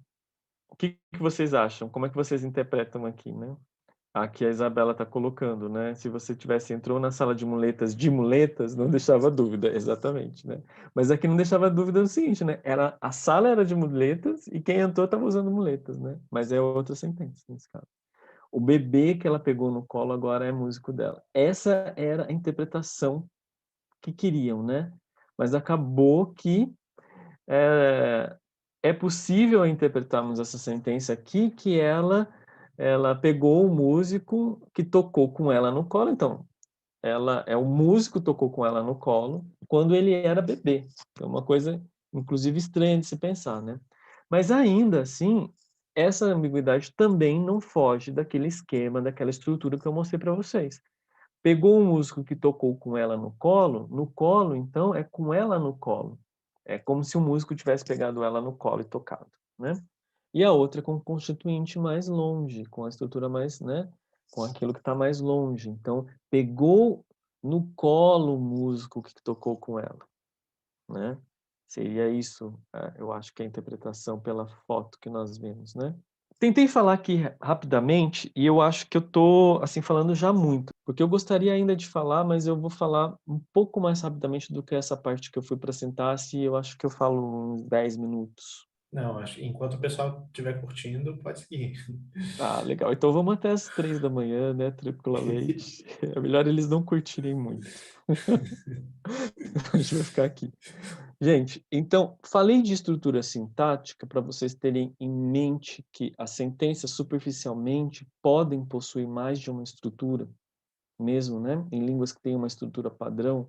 O que que vocês acham? Como é que vocês interpretam aqui, né? Aqui a Isabela está colocando, né? Se você tivesse entrou na sala de muletas, não deixava dúvida, exatamente, né? Mas aqui não deixava dúvida no seguinte, né? A sala era de muletas e quem entrou estava usando muletas, né? Mas é outra sentença nesse caso. O bebê que ela pegou no colo agora é músico dela. Essa era a interpretação que queriam, né? Mas acabou que é, é possível interpretarmos essa sentença aqui que ela pegou o músico que tocou com ela no colo, então o músico tocou com ela no colo quando ele era bebê. É uma coisa inclusive estranha de se pensar, né? Mas ainda assim, essa ambiguidade também não foge daquele esquema, daquela estrutura que eu mostrei para vocês. Pegou o músico que tocou com ela no colo, então, é com ela no colo. É como se o músico tivesse pegado ela no colo e tocado, né. E a outra com o constituinte mais longe, com a estrutura mais, né, com aquilo que está mais longe. Então, pegou no colo o músico que tocou com ela, né. Seria isso, eu acho que é a interpretação pela foto que nós vemos, né. Tentei falar aqui rapidamente e eu acho que eu tô, assim, falando já muito, porque eu gostaria ainda de falar, mas eu vou falar um pouco mais rapidamente do que essa parte que eu fui para sentar, se eu acho que eu falo uns 10 minutos.
Não, acho que enquanto o pessoal estiver curtindo, pode seguir.
Ah, legal. Então vamos até às 3 da manhã, né, tranquilamente. É melhor eles não curtirem muito. A gente vai ficar aqui. Gente, então, falei de estrutura sintática para vocês terem em mente que as sentenças superficialmente podem possuir mais de uma estrutura, mesmo, né, em línguas que têm uma estrutura padrão,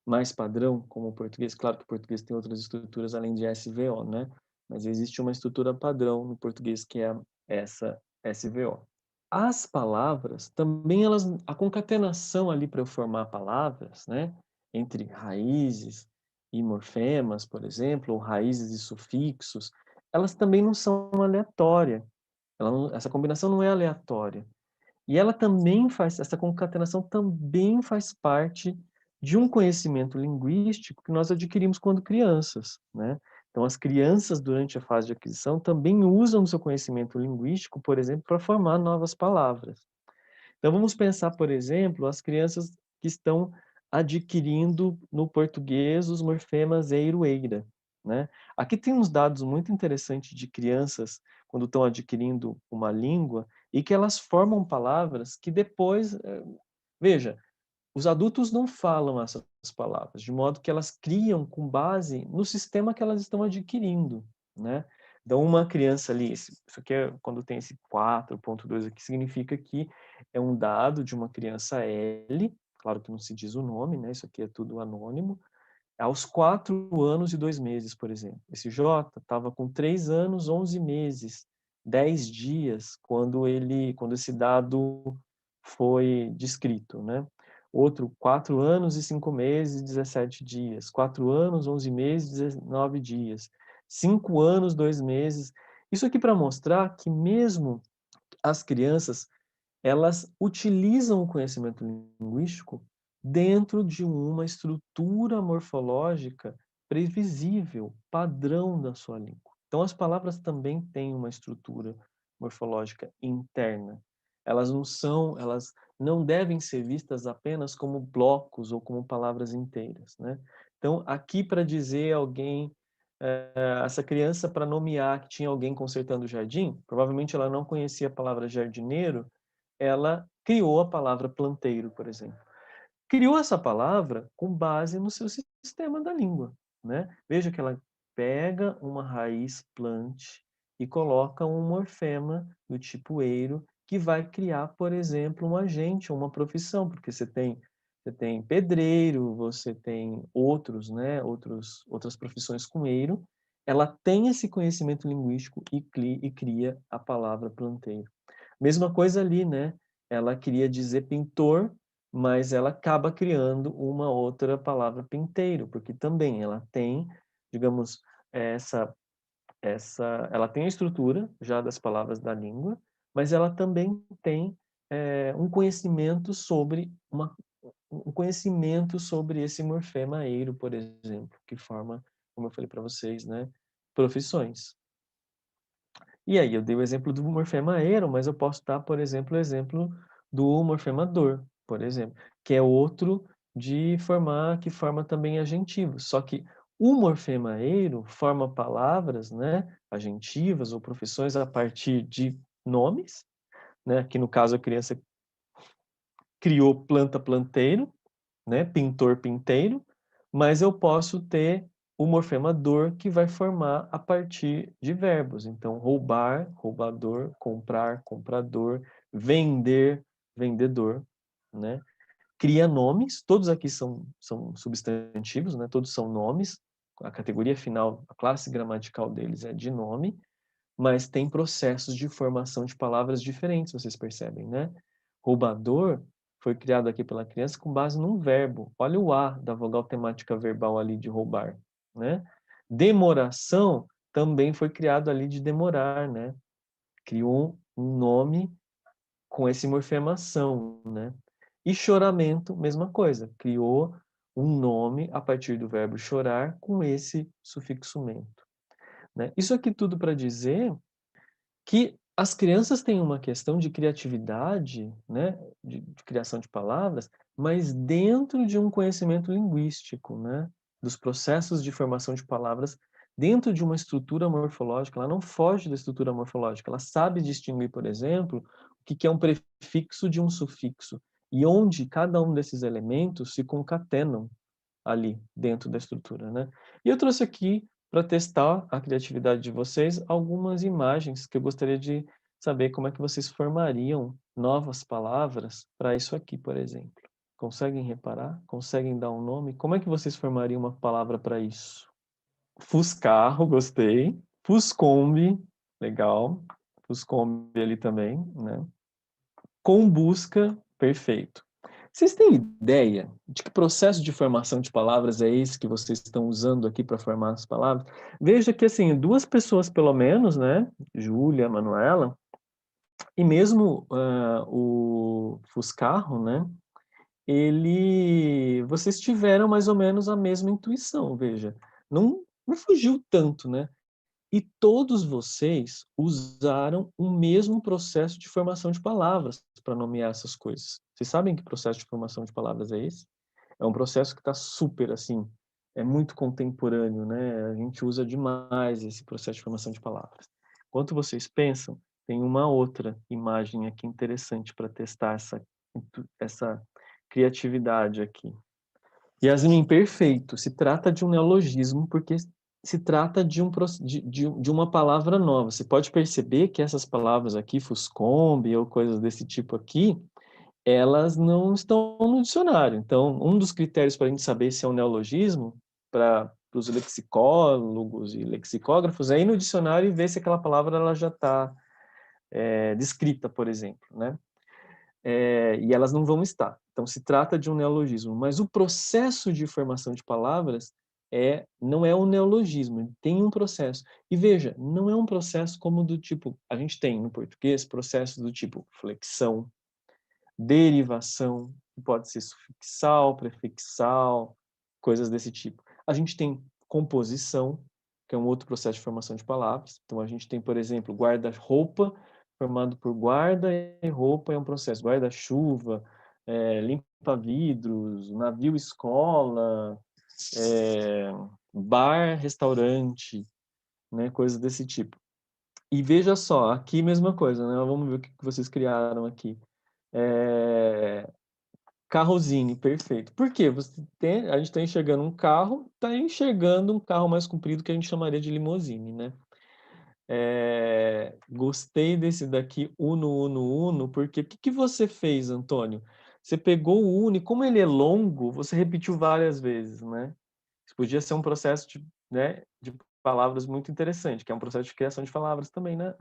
mais padrão, como o português. Claro que o português tem outras estruturas além de SVO, né, mas existe uma estrutura padrão no português que é essa SVO. As palavras também a concatenação ali para eu formar palavras, né, entre raízes e morfemas, por exemplo, ou raízes e sufixos, elas também não são aleatória. Essa combinação não é aleatória. E ela também essa concatenação também faz parte de um conhecimento linguístico que nós adquirimos quando crianças, né. Então as crianças, durante a fase de aquisição, também usam o seu conhecimento linguístico, por exemplo, para formar novas palavras. Então vamos pensar, por exemplo, as crianças que estão adquirindo no português os morfemas eiro, eira, né. Aqui tem uns dados muito interessantes de crianças quando estão adquirindo uma língua e que elas formam palavras que depois, veja, os adultos não falam essas palavras, de modo que elas criam com base no sistema que elas estão adquirindo, né. Então uma criança ali, isso aqui é quando tem esse 4.2 aqui, significa que é um dado de uma criança L, claro que não se diz o nome, né, isso aqui é tudo anônimo, aos 4 anos e 2 meses, por exemplo. Esse J estava com 3 anos, 11 meses, 10 dias, quando esse dado foi descrito, né. Outro, 4 anos e 5 meses, 17 dias. 4 anos, 11 meses, 19 dias. 5 anos, 2 meses. Isso aqui para mostrar que mesmo as crianças, elas utilizam o conhecimento linguístico dentro de uma estrutura morfológica previsível, padrão da sua língua. Então, as palavras também têm uma estrutura morfológica interna. Elas não devem ser vistas apenas como blocos ou como palavras inteiras, né. Então, aqui para dizer alguém, essa criança para nomear que tinha alguém consertando o jardim, provavelmente ela não conhecia a palavra jardineiro, ela criou a palavra planteiro, por exemplo. Criou essa palavra com base no seu sistema da língua, né. Veja que ela pega uma raiz plant e coloca um morfema do tipo eiro, que vai criar, por exemplo, um agente ou uma profissão, porque você tem pedreiro, você tem outros, né, outras profissões com eiro. Ela tem esse conhecimento linguístico e cria a palavra planteiro. Mesma coisa ali, né, ela queria dizer pintor, mas ela acaba criando uma outra palavra pinteiro, porque também ela tem, digamos, essa ela tem a estrutura já das palavras da língua, mas ela também tem, um conhecimento sobre um conhecimento sobre esse morfema eiro, por exemplo, que forma como eu falei para vocês, né? Profissões. E aí eu dei o exemplo do morfema ero, mas eu posso dar, por exemplo, o exemplo do morfema dor, por exemplo, que é outro que forma também agentivos. Só que o morfema ero forma palavras, né, agentivas ou profissões a partir de nomes, né, que no caso a criança criou planta, planteiro, né, pintor, pinteiro, mas eu posso ter o morfema dor que vai formar a partir de verbos. Então, roubar, roubador, comprar, comprador, vender, vendedor, né? Cria nomes, todos aqui são substantivos, né? Todos são nomes. A categoria final, a classe gramatical deles é de nome, mas tem processos de formação de palavras diferentes, vocês percebem, né? Roubador foi criado aqui pela criança com base num verbo. Olha o A da vogal temática verbal ali de roubar, né? Demoração também foi criado ali de demorar, né? Criou um nome com esse morfemação, né? E choramento, mesma coisa, criou um nome a partir do verbo chorar com esse sufixo mento, né? Isso aqui tudo para dizer que as crianças têm uma questão de criatividade, né, de criação de palavras, mas dentro de um conhecimento linguístico, né, dos processos de formação de palavras dentro de uma estrutura morfológica. Ela não foge da estrutura morfológica, ela sabe distinguir, por exemplo, o que é um prefixo de um sufixo e onde cada um desses elementos se concatenam ali dentro da estrutura, né? E eu trouxe aqui para testar a criatividade de vocês algumas imagens que eu gostaria de saber como é que vocês formariam novas palavras para isso aqui, por exemplo. Conseguem reparar? Conseguem dar um nome? Como é que vocês formariam uma palavra para isso? Fuscarro, gostei. Fuscombe, legal. Fuscombe ali também, né? Com busca, perfeito. Vocês têm ideia de que processo de formação de palavras é esse que vocês estão usando aqui para formar as palavras? Veja que, assim, duas pessoas pelo menos, né? Júlia, Manuela, e mesmo o Fuscarro, né? Vocês tiveram mais ou menos a mesma intuição, veja. Não fugiu tanto, né? E todos vocês usaram o mesmo processo de formação de palavras para nomear essas coisas. Vocês sabem que processo de formação de palavras é esse? É um processo que está super, assim, é muito contemporâneo, né? A gente usa demais esse processo de formação de palavras. Enquanto vocês pensam, tem uma outra imagem aqui interessante para testar essa criatividade aqui. Yasmin, perfeito. Se trata de um neologismo porque se trata de uma palavra nova. Você pode perceber que essas palavras aqui, fuscombe ou coisas desse tipo aqui, elas não estão no dicionário. Então, um dos critérios para a gente saber se é um neologismo, para os lexicólogos e lexicógrafos, é ir no dicionário e ver se aquela palavra ela já está descrita, por exemplo, né? E elas não vão estar. Então, se trata de um neologismo. Mas o processo de formação de palavras não é um neologismo, tem um processo. E veja, não é um processo como do tipo, a gente tem no português processos do tipo flexão, derivação, que pode ser sufixal, prefixal, coisas desse tipo. A gente tem composição, que é um outro processo de formação de palavras. Então, a gente tem, por exemplo, guarda-roupa, formado por guarda e roupa é um processo. Guarda-chuva, limpa-vidros, navio-escola, bar, restaurante, né, coisas desse tipo. E veja só, aqui mesma coisa, né? Vamos ver o que vocês criaram aqui. Carrozine, perfeito. Por quê? A gente está enxergando um carro, está enxergando um carro mais comprido que a gente chamaria de limousine, né? Gostei desse daqui, Uno, Uno, Uno, porque o que você fez, Antônio? Você pegou o Uno e como ele é longo, você repetiu várias vezes, né? Isso podia ser um processo né, de palavras muito interessante, que é um processo de criação de palavras também, né?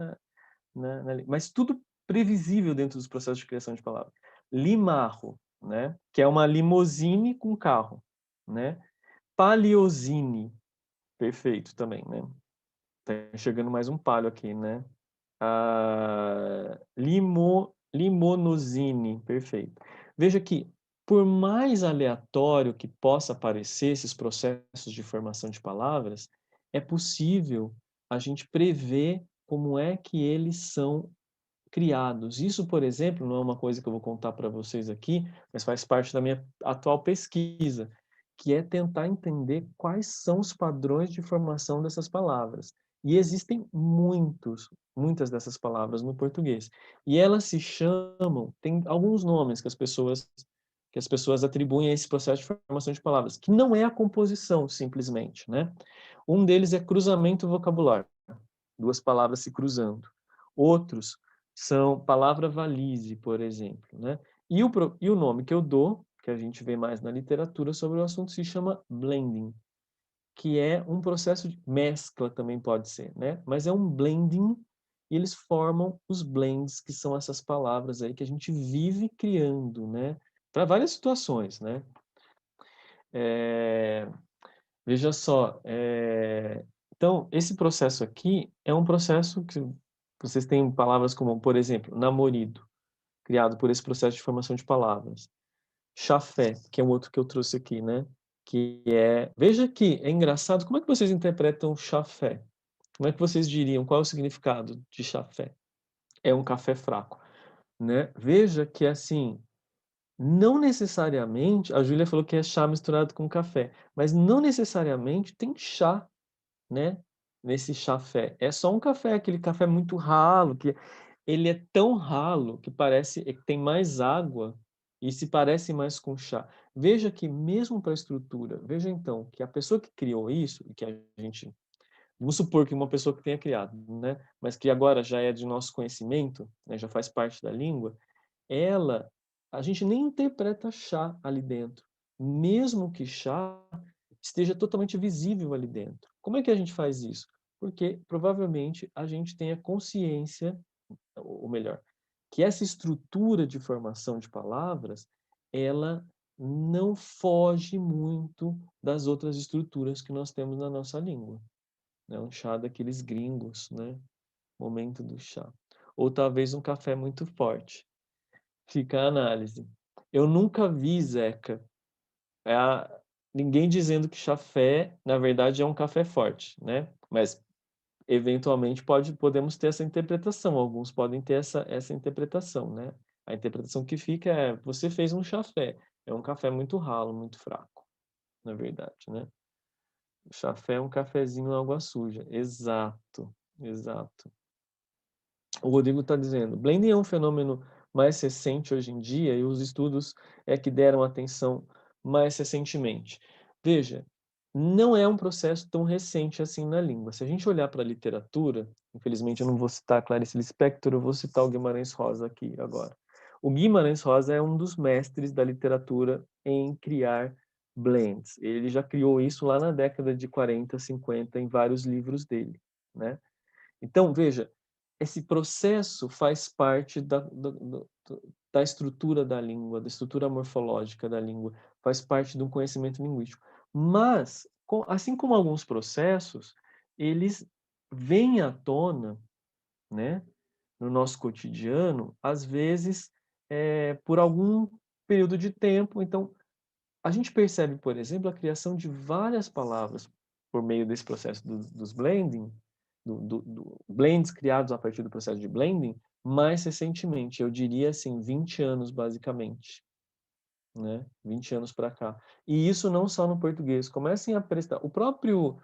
Mas tudo previsível dentro dos processos de criação de palavras. Limarro, né? Que é uma limousine com carro, né? Paleosine, perfeito também, né? Tá enxergando mais um palio aqui, né? Limonosine, perfeito. Veja que por mais aleatório que possa parecer esses processos de formação de palavras, é possível a gente prever como é que eles são criados. Isso, por exemplo, não é uma coisa que eu vou contar para vocês aqui, mas faz parte da minha atual pesquisa, que é tentar entender quais são os padrões de formação dessas palavras. E existem muitas dessas palavras no português. E elas se chamam, tem alguns nomes que as pessoas atribuem a esse processo de formação de palavras, que não é a composição simplesmente, né? Um deles é cruzamento vocabular, duas palavras se cruzando. Outros são palavra-valise, por exemplo, né? E o nome que eu dou, que a gente vê mais na literatura sobre o assunto, se chama blending, que é um processo de mescla também pode ser, né? Mas é um blending e eles formam os blends, que são essas palavras aí que a gente vive criando, né? Para várias situações, né? É, veja só, então, esse processo aqui é um processo que vocês têm palavras como, por exemplo, namorido, criado por esse processo de formação de palavras. Chafé, que é um outro que eu trouxe aqui, né? Que é... Veja que é engraçado, como é que vocês interpretam chafé? Como é que vocês diriam? Qual é o significado de chafé? É um café fraco, né? Veja que, assim, não necessariamente... A Júlia falou que é chá misturado com café, mas não necessariamente tem chá, né? Nesse chafé. É só um café, aquele café muito ralo, que ele é tão ralo que parece que tem mais água e se parece mais com chá. Veja que mesmo para a estrutura, veja então que a pessoa que criou isso, e que a gente, vamos supor que uma pessoa que tenha criado, né? Mas que agora já é de nosso conhecimento, né? Já faz parte da língua, ela, a gente nem interpreta chá ali dentro, mesmo que chá esteja totalmente visível ali dentro. Como é que a gente faz isso? Porque provavelmente a gente tenha consciência, ou melhor, que essa estrutura de formação de palavras, ela não foge muito das outras estruturas que nós temos na nossa língua. É um chá daqueles gringos, né? Momento do chá. Ou talvez um café muito forte. Fica a análise. Eu nunca vi, Zeca, ninguém dizendo que chafé, na verdade, é um café forte, né? Mas, eventualmente, podemos ter essa interpretação. Alguns podem ter essa interpretação, né? A interpretação que fica é, você fez um chafé. É um café muito ralo, muito fraco, na verdade, né? O chafé é um cafezinho água suja. Exato, exato. O Rodrigo está dizendo, blending é um fenômeno mais recente hoje em dia e os estudos é que deram atenção mais recentemente. Veja, não é um processo tão recente assim na língua. Se a gente olhar para a literatura, infelizmente eu não vou citar a Clarice Lispector, eu vou citar o Guimarães Rosa aqui agora. O Guimarães Rosa é um dos mestres da literatura em criar blends. Ele já criou isso lá na década de 40, 50 em vários livros dele, né? Então, veja, esse processo faz parte da estrutura da língua, da estrutura morfológica da língua, faz parte de um conhecimento linguístico. Mas, assim como alguns processos, eles vêm à tona, né, no nosso cotidiano, às vezes, por algum período de tempo. Então, a gente percebe, por exemplo, a criação de várias palavras por meio desse processo dos blending, blends criados a partir do processo de blending, mais recentemente, eu diria assim, 20 anos basicamente, né? 20 anos para cá. E isso não só no português, comecem a prestar. O próprio,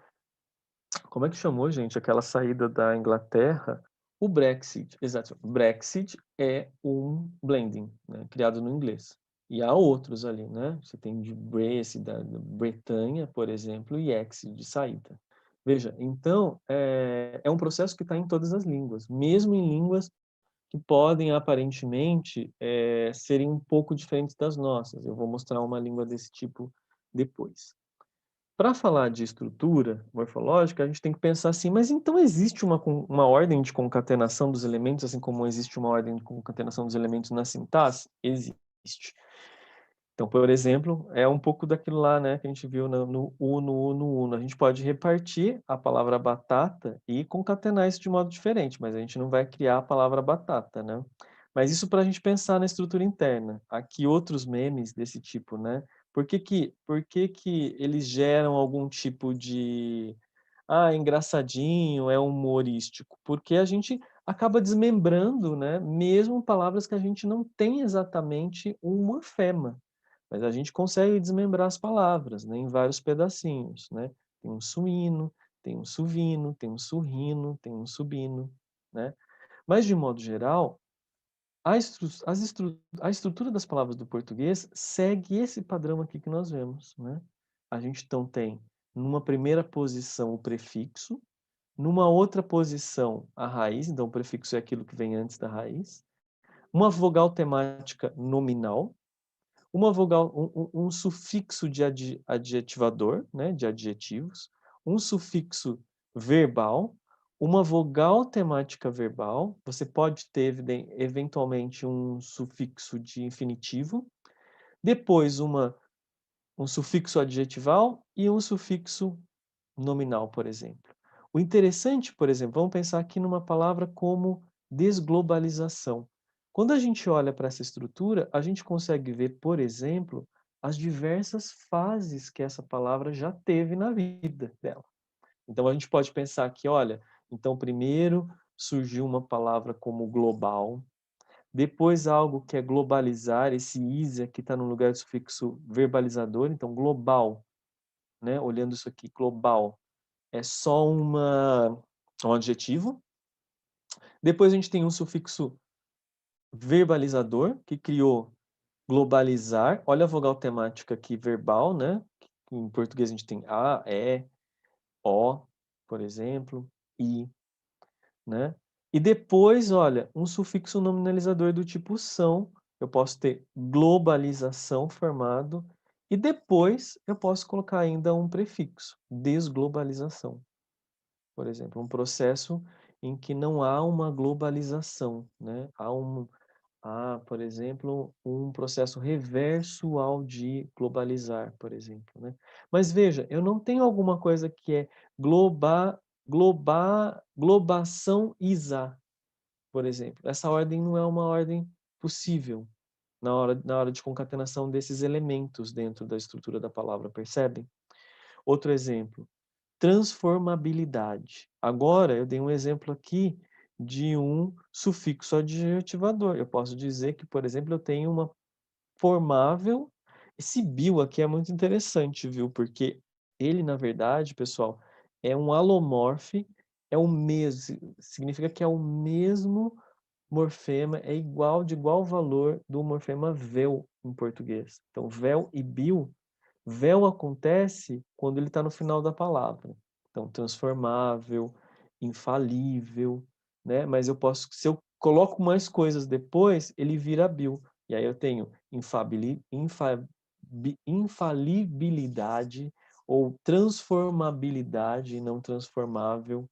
como é que chamou, gente, aquela saída da Inglaterra? O Brexit, exato. Brexit é um blending, né? Criado no inglês. E há outros ali, né? Você tem de Brace, da Bretanha, por exemplo, e exit, de saída. Veja, então, é um processo que está em todas as línguas, mesmo em línguas que podem, aparentemente, serem um pouco diferentes das nossas. Eu vou mostrar uma língua desse tipo depois. Para falar de estrutura morfológica, a gente tem que pensar assim, mas então existe uma ordem de concatenação dos elementos, assim como existe uma ordem de concatenação dos elementos na sintaxe? Existe. Então, por exemplo, é um pouco daquilo lá, né, que a gente viu no uno, uno, uno. A gente pode repartir a palavra batata e concatenar isso de modo diferente, mas a gente não vai criar a palavra batata, né? Mas isso para a gente pensar na estrutura interna. Aqui outros memes desse tipo, né? Por que que eles geram algum tipo de... Ah, é engraçadinho, é humorístico? Porque a gente acaba desmembrando, né? Mesmo palavras que a gente não tem exatamente um morfema. Mas a gente consegue desmembrar as palavras, né? Em vários pedacinhos, né? Tem um suíno, tem um suvino, tem um surrino, tem um subino, né? Mas, de modo geral, a estrutura das palavras do português segue esse padrão aqui que nós vemos, né? A gente então tem, numa primeira posição, o prefixo, numa outra posição, a raiz, então o prefixo é aquilo que vem antes da raiz, uma vogal temática nominal, uma vogal, um sufixo de adjetivador, né, de adjetivos, um sufixo verbal, uma vogal temática verbal, você pode ter eventualmente um sufixo de infinitivo, depois um sufixo adjetival e um sufixo nominal, por exemplo. O interessante, por exemplo, vamos pensar aqui numa palavra como desglobalização. Quando a gente olha para essa estrutura, a gente consegue ver, por exemplo, as diversas fases que essa palavra já teve na vida dela. Então a gente pode pensar que, olha, então primeiro surgiu uma palavra como global, depois algo que é globalizar, esse is aqui está no lugar do sufixo verbalizador, então global, né? Olhando isso aqui, global é só um adjetivo. Depois a gente tem um sufixo verbalizador, que criou globalizar. Olha a vogal temática aqui, verbal, né? Em português a gente tem a, é, o, por exemplo, i, né? E depois, olha, um sufixo nominalizador do tipo são. Eu posso ter globalização formado. E depois eu posso colocar ainda um prefixo, desglobalização. Por exemplo, um processo em que não há uma globalização, né? Há, por exemplo, um processo reverso ao de globalizar, por exemplo, né? Mas veja, eu não tenho alguma coisa que é globação isa, por exemplo. Essa ordem não é uma ordem possível na hora de concatenação desses elementos dentro da estrutura da palavra, percebem? Outro exemplo, transformabilidade. Agora, eu dei um exemplo aqui de um sufixo adjetivador. Eu posso dizer que, por exemplo, eu tenho uma formável. Esse bil aqui é muito interessante, viu? Porque ele, na verdade, pessoal, é um alomorfe, é o mesmo, significa que é o mesmo morfema, é igual, de igual valor do morfema vel em português. Então, vel e bil, vel acontece quando ele está no final da palavra. Então, transformável, infalível, né? Mas eu posso, se eu coloco mais coisas depois, ele vira bil. E aí eu tenho infalibilidade ou transformabilidade, não transformável,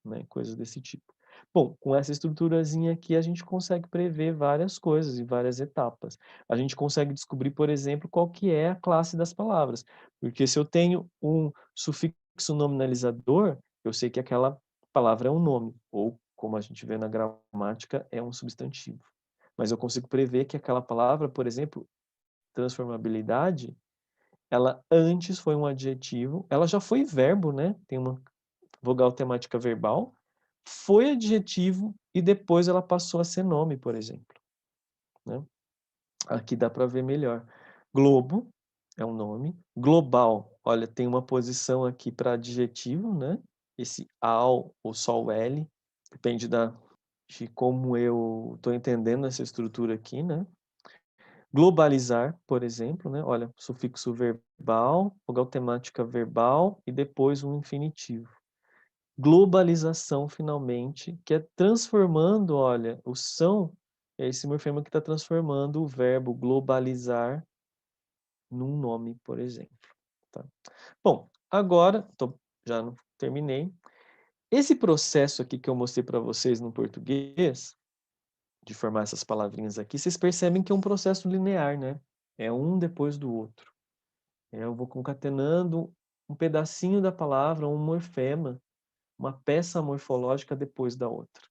né? Coisas desse tipo. Bom, com essa estruturazinha aqui, a gente consegue prever várias coisas e várias etapas. A gente consegue descobrir, por exemplo, qual que é a classe das palavras. Porque se eu tenho um sufixo nominalizador, eu sei que aquela palavra é um nome, ou, como a gente vê na gramática, é um substantivo. Mas eu consigo prever que aquela palavra, por exemplo, transformabilidade, ela antes foi um adjetivo, ela já foi verbo, né? Tem uma vogal temática verbal, foi adjetivo e depois ela passou a ser nome, por exemplo, né? Aqui dá para ver melhor. Globo é um nome. Global, olha, tem uma posição aqui para adjetivo, né? Esse ao ou só o L, depende de como eu estou entendendo essa estrutura aqui, né? Globalizar, por exemplo, né? Olha, sufixo verbal, vogal temática verbal e depois um infinitivo. Globalização, finalmente, que é transformando, olha, o são é esse morfema que está transformando o verbo globalizar num nome, por exemplo. Tá? Bom, agora, já não terminei. Esse processo aqui que eu mostrei para vocês no português, de formar essas palavrinhas aqui, vocês percebem que é um processo linear, né? É um depois do outro. Eu vou concatenando um pedacinho da palavra, um morfema, uma peça morfológica depois da outra.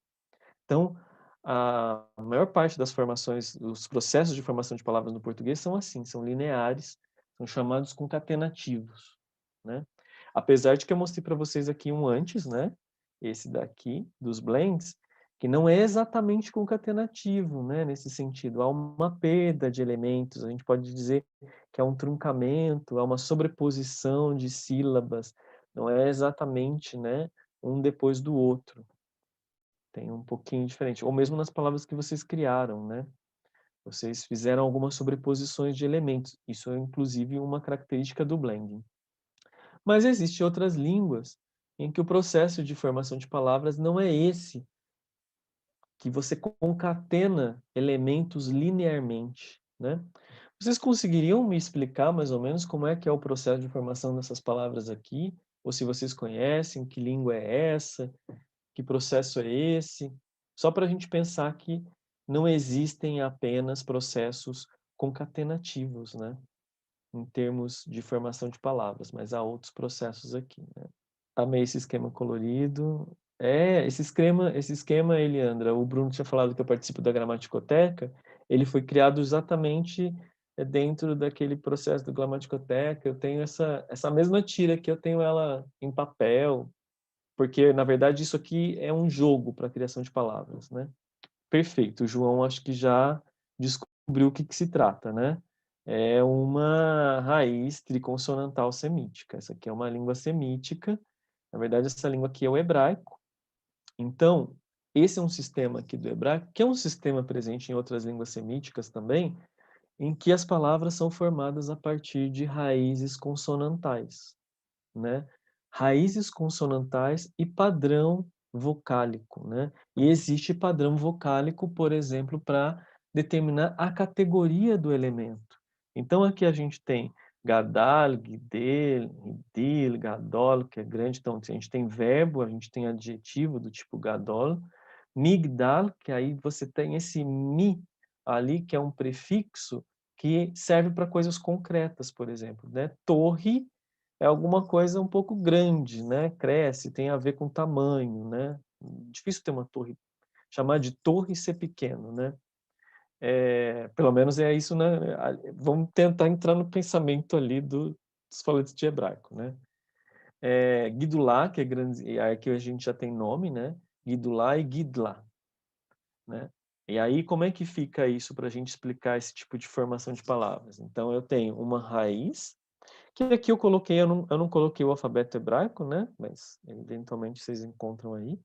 Então, A maior parte das formações, os processos de formação de palavras no português são assim, são lineares, são chamados concatenativos, né? Apesar de que eu mostrei para vocês aqui um antes, né? Esse daqui, dos blends, que não é exatamente concatenativo, né? Nesse sentido, há uma perda de elementos, a gente pode dizer que é um truncamento, há uma sobreposição de sílabas, não é exatamente, né, um depois do outro. Tem um pouquinho diferente. Ou mesmo nas palavras que vocês criaram, né? Vocês fizeram algumas sobreposições de elementos. Isso é, inclusive, uma característica do blending. Mas existem outras línguas em que o processo de formação de palavras não é esse, que você concatena elementos linearmente, né? Vocês conseguiriam me explicar mais ou menos como é que é o processo de formação dessas palavras aqui? Ou se vocês conhecem, que língua é essa? Que processo é esse? Só para a gente pensar que não existem apenas processos concatenativos, né? Em termos de formação de palavras, mas há outros processos aqui, né? Amei esse esquema colorido. Esse esquema, Eliandra, o Bruno tinha falado que eu participo da Gramaticoteca, ele foi criado exatamente dentro daquele processo do Gramaticoteca. Eu tenho essa mesma tira que eu tenho ela em papel, porque, na verdade, isso aqui é um jogo para a criação de palavras, né? Perfeito. O João acho que já descobriu o que se trata, né? É uma raiz triconsonantal semítica. Essa aqui é uma língua semítica. Na verdade, essa língua aqui é o hebraico. Então, esse é um sistema aqui do hebraico, que é um sistema presente em outras línguas semíticas também, em que as palavras são formadas a partir de raízes consonantais, né? Raízes consonantais e padrão vocálico, né? E existe padrão vocálico, por exemplo, para determinar a categoria do elemento. Então aqui a gente tem gadal, gidel, gidil, gadol, que é grande. Então a gente tem verbo, a gente tem adjetivo do tipo gadol, migdal, que aí você tem esse mi ali, que é um prefixo que serve para coisas concretas, por exemplo, né? Torre é alguma coisa um pouco grande, né? Cresce, tem a ver com tamanho, né? Difícil ter uma torre, chamar de torre e ser pequeno, né? Pelo menos é isso, né? Vamos tentar entrar no pensamento ali dos falantes de hebraico, né? Gidulá, que é grande, e aqui a gente já tem nome, né? Gidulá e Gidlá, né? E aí, como é que fica isso para a gente explicar esse tipo de formação de palavras? Então, eu tenho uma raiz, que aqui eu não coloquei o alfabeto hebraico, né? Mas eventualmente vocês encontram aí.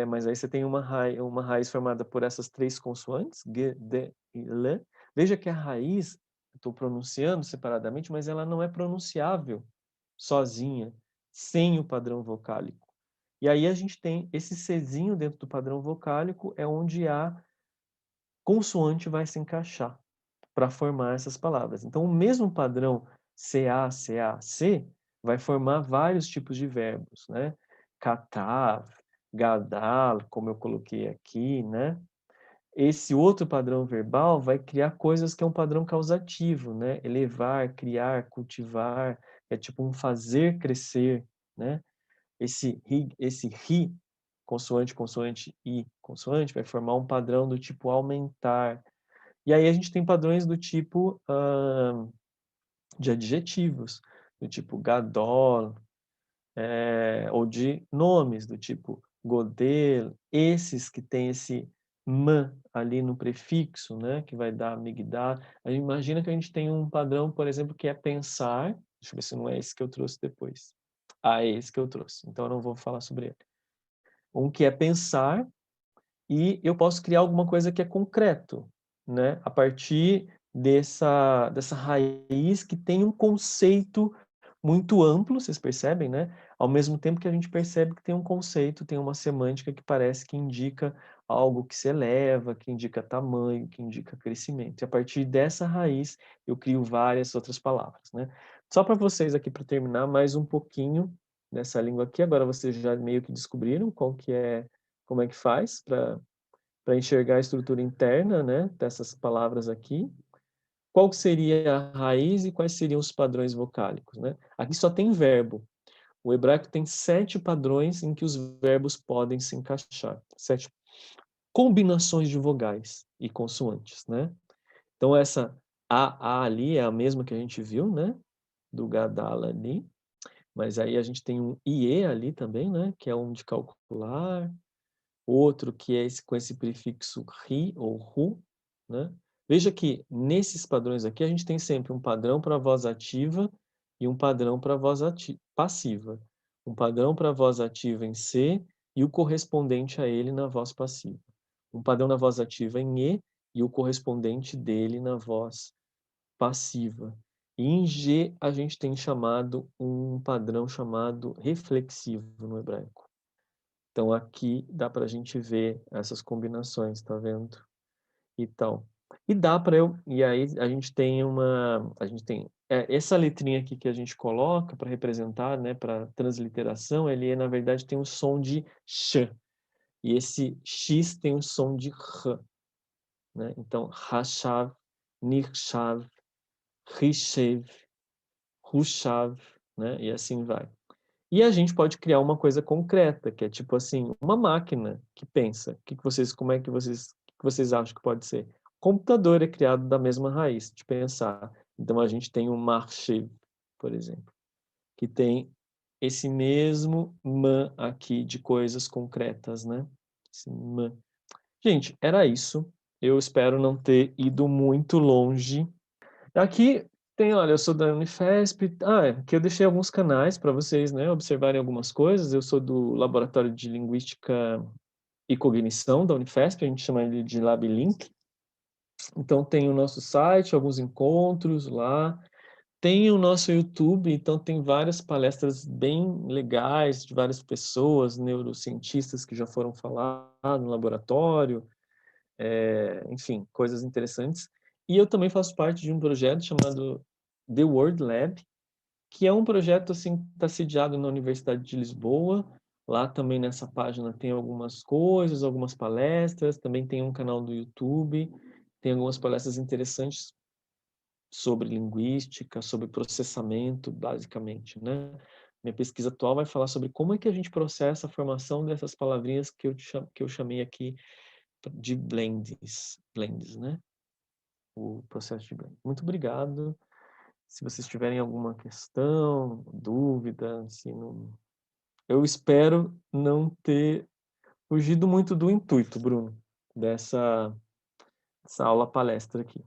Mas aí você tem uma raiz formada por essas três consoantes, G, D e L. Veja que a raiz, estou pronunciando separadamente, mas ela não é pronunciável sozinha, sem o padrão vocálico. E aí a gente tem esse Czinho dentro do padrão vocálico, é onde a consoante vai se encaixar para formar essas palavras. Então, o mesmo padrão CA, CA, C vai formar vários tipos de verbos, né? Katav, gadal, como eu coloquei aqui, né? Esse outro padrão verbal vai criar coisas que é um padrão causativo, né? Elevar, criar, cultivar, é tipo um fazer crescer, né? Esse ri, consoante, consoante e consoante, vai formar um padrão do tipo aumentar. E aí a gente tem padrões do tipo de adjetivos, do tipo gadol, ou de nomes, do tipo godel, esses que tem esse man ali no prefixo, né, que vai dar migdal. A gente imagina que a gente tem um padrão, por exemplo, que é pensar. Deixa eu ver se não é esse que eu trouxe depois. Ah, é esse que eu trouxe, então eu não vou falar sobre ele. Um que é pensar, e eu posso criar alguma coisa que é concreto, né? A partir dessa raiz que tem um conceito muito amplo, vocês percebem, né? Ao mesmo tempo que a gente percebe que tem um conceito, tem uma semântica que parece que indica algo que se eleva, que indica tamanho, que indica crescimento. E a partir dessa raiz eu crio várias outras palavras, né? Só para vocês aqui, para terminar, mais um pouquinho dessa língua aqui. Agora vocês já meio que descobriram como é que faz para enxergar a estrutura interna, né, dessas palavras aqui. Qual seria a raiz e quais seriam os padrões vocálicos, né? Aqui só tem verbo. O hebraico tem 7 padrões em que os verbos podem se encaixar. combinações de vogais e consoantes, né? Então, essa A ali é a mesma que a gente viu, né? Do Gadala ali. Mas aí a gente tem um IE ali também, né? Que é um de calcular. Outro que é com esse prefixo ri ou ru, né? Veja que nesses padrões aqui a gente tem sempre um padrão para a voz ativa e um padrão para a voz passiva. Um padrão para a voz ativa em C e o correspondente a ele na voz passiva. Um padrão na voz ativa em E e o correspondente dele na voz passiva. E em G a gente tem um padrão chamado reflexivo no hebraico. Então aqui dá para a gente ver essas combinações, tá vendo? E tal. E dá para e aí a gente tem essa letrinha aqui que a gente coloca para representar, né, para transliteração, ele na verdade tem um som de sh. E esse x tem um som de r, né? Então hashav, nirshav, rishev, rushav, né? E assim vai. E a gente pode criar uma coisa concreta, que é tipo assim, uma máquina que pensa. Como é que vocês acham que pode ser? Computador é criado da mesma raiz de pensar. Então a gente tem um Marche, por exemplo, que tem esse mesmo man aqui de coisas concretas, né? Esse man. Gente, era isso. Eu espero não ter ido muito longe. Aqui tem, olha, eu sou da Unifesp. Aqui eu deixei alguns canais para vocês, né, observarem algumas coisas. Eu sou do Laboratório de Linguística e Cognição da Unifesp, a gente chama ele de LabLink. Então tem o nosso site, alguns encontros lá. Tem o nosso YouTube, então tem várias palestras bem legais de várias pessoas, neurocientistas que já foram falar no laboratório, enfim, coisas interessantes. E eu também faço parte de um projeto chamado The Word Lab, que é um projeto assim que está sediado na Universidade de Lisboa. Lá também nessa página tem algumas coisas, algumas palestras, também tem um canal do YouTube, tem algumas palestras interessantes sobre linguística, sobre processamento, basicamente, né? Minha pesquisa atual vai falar sobre como é que a gente processa a formação dessas palavrinhas que eu chamei aqui de blends, né? O processo de blend. Muito obrigado. Se vocês tiverem alguma questão, dúvida, assim, eu espero não ter fugido muito do intuito, Bruno, dessa aula palestra aqui.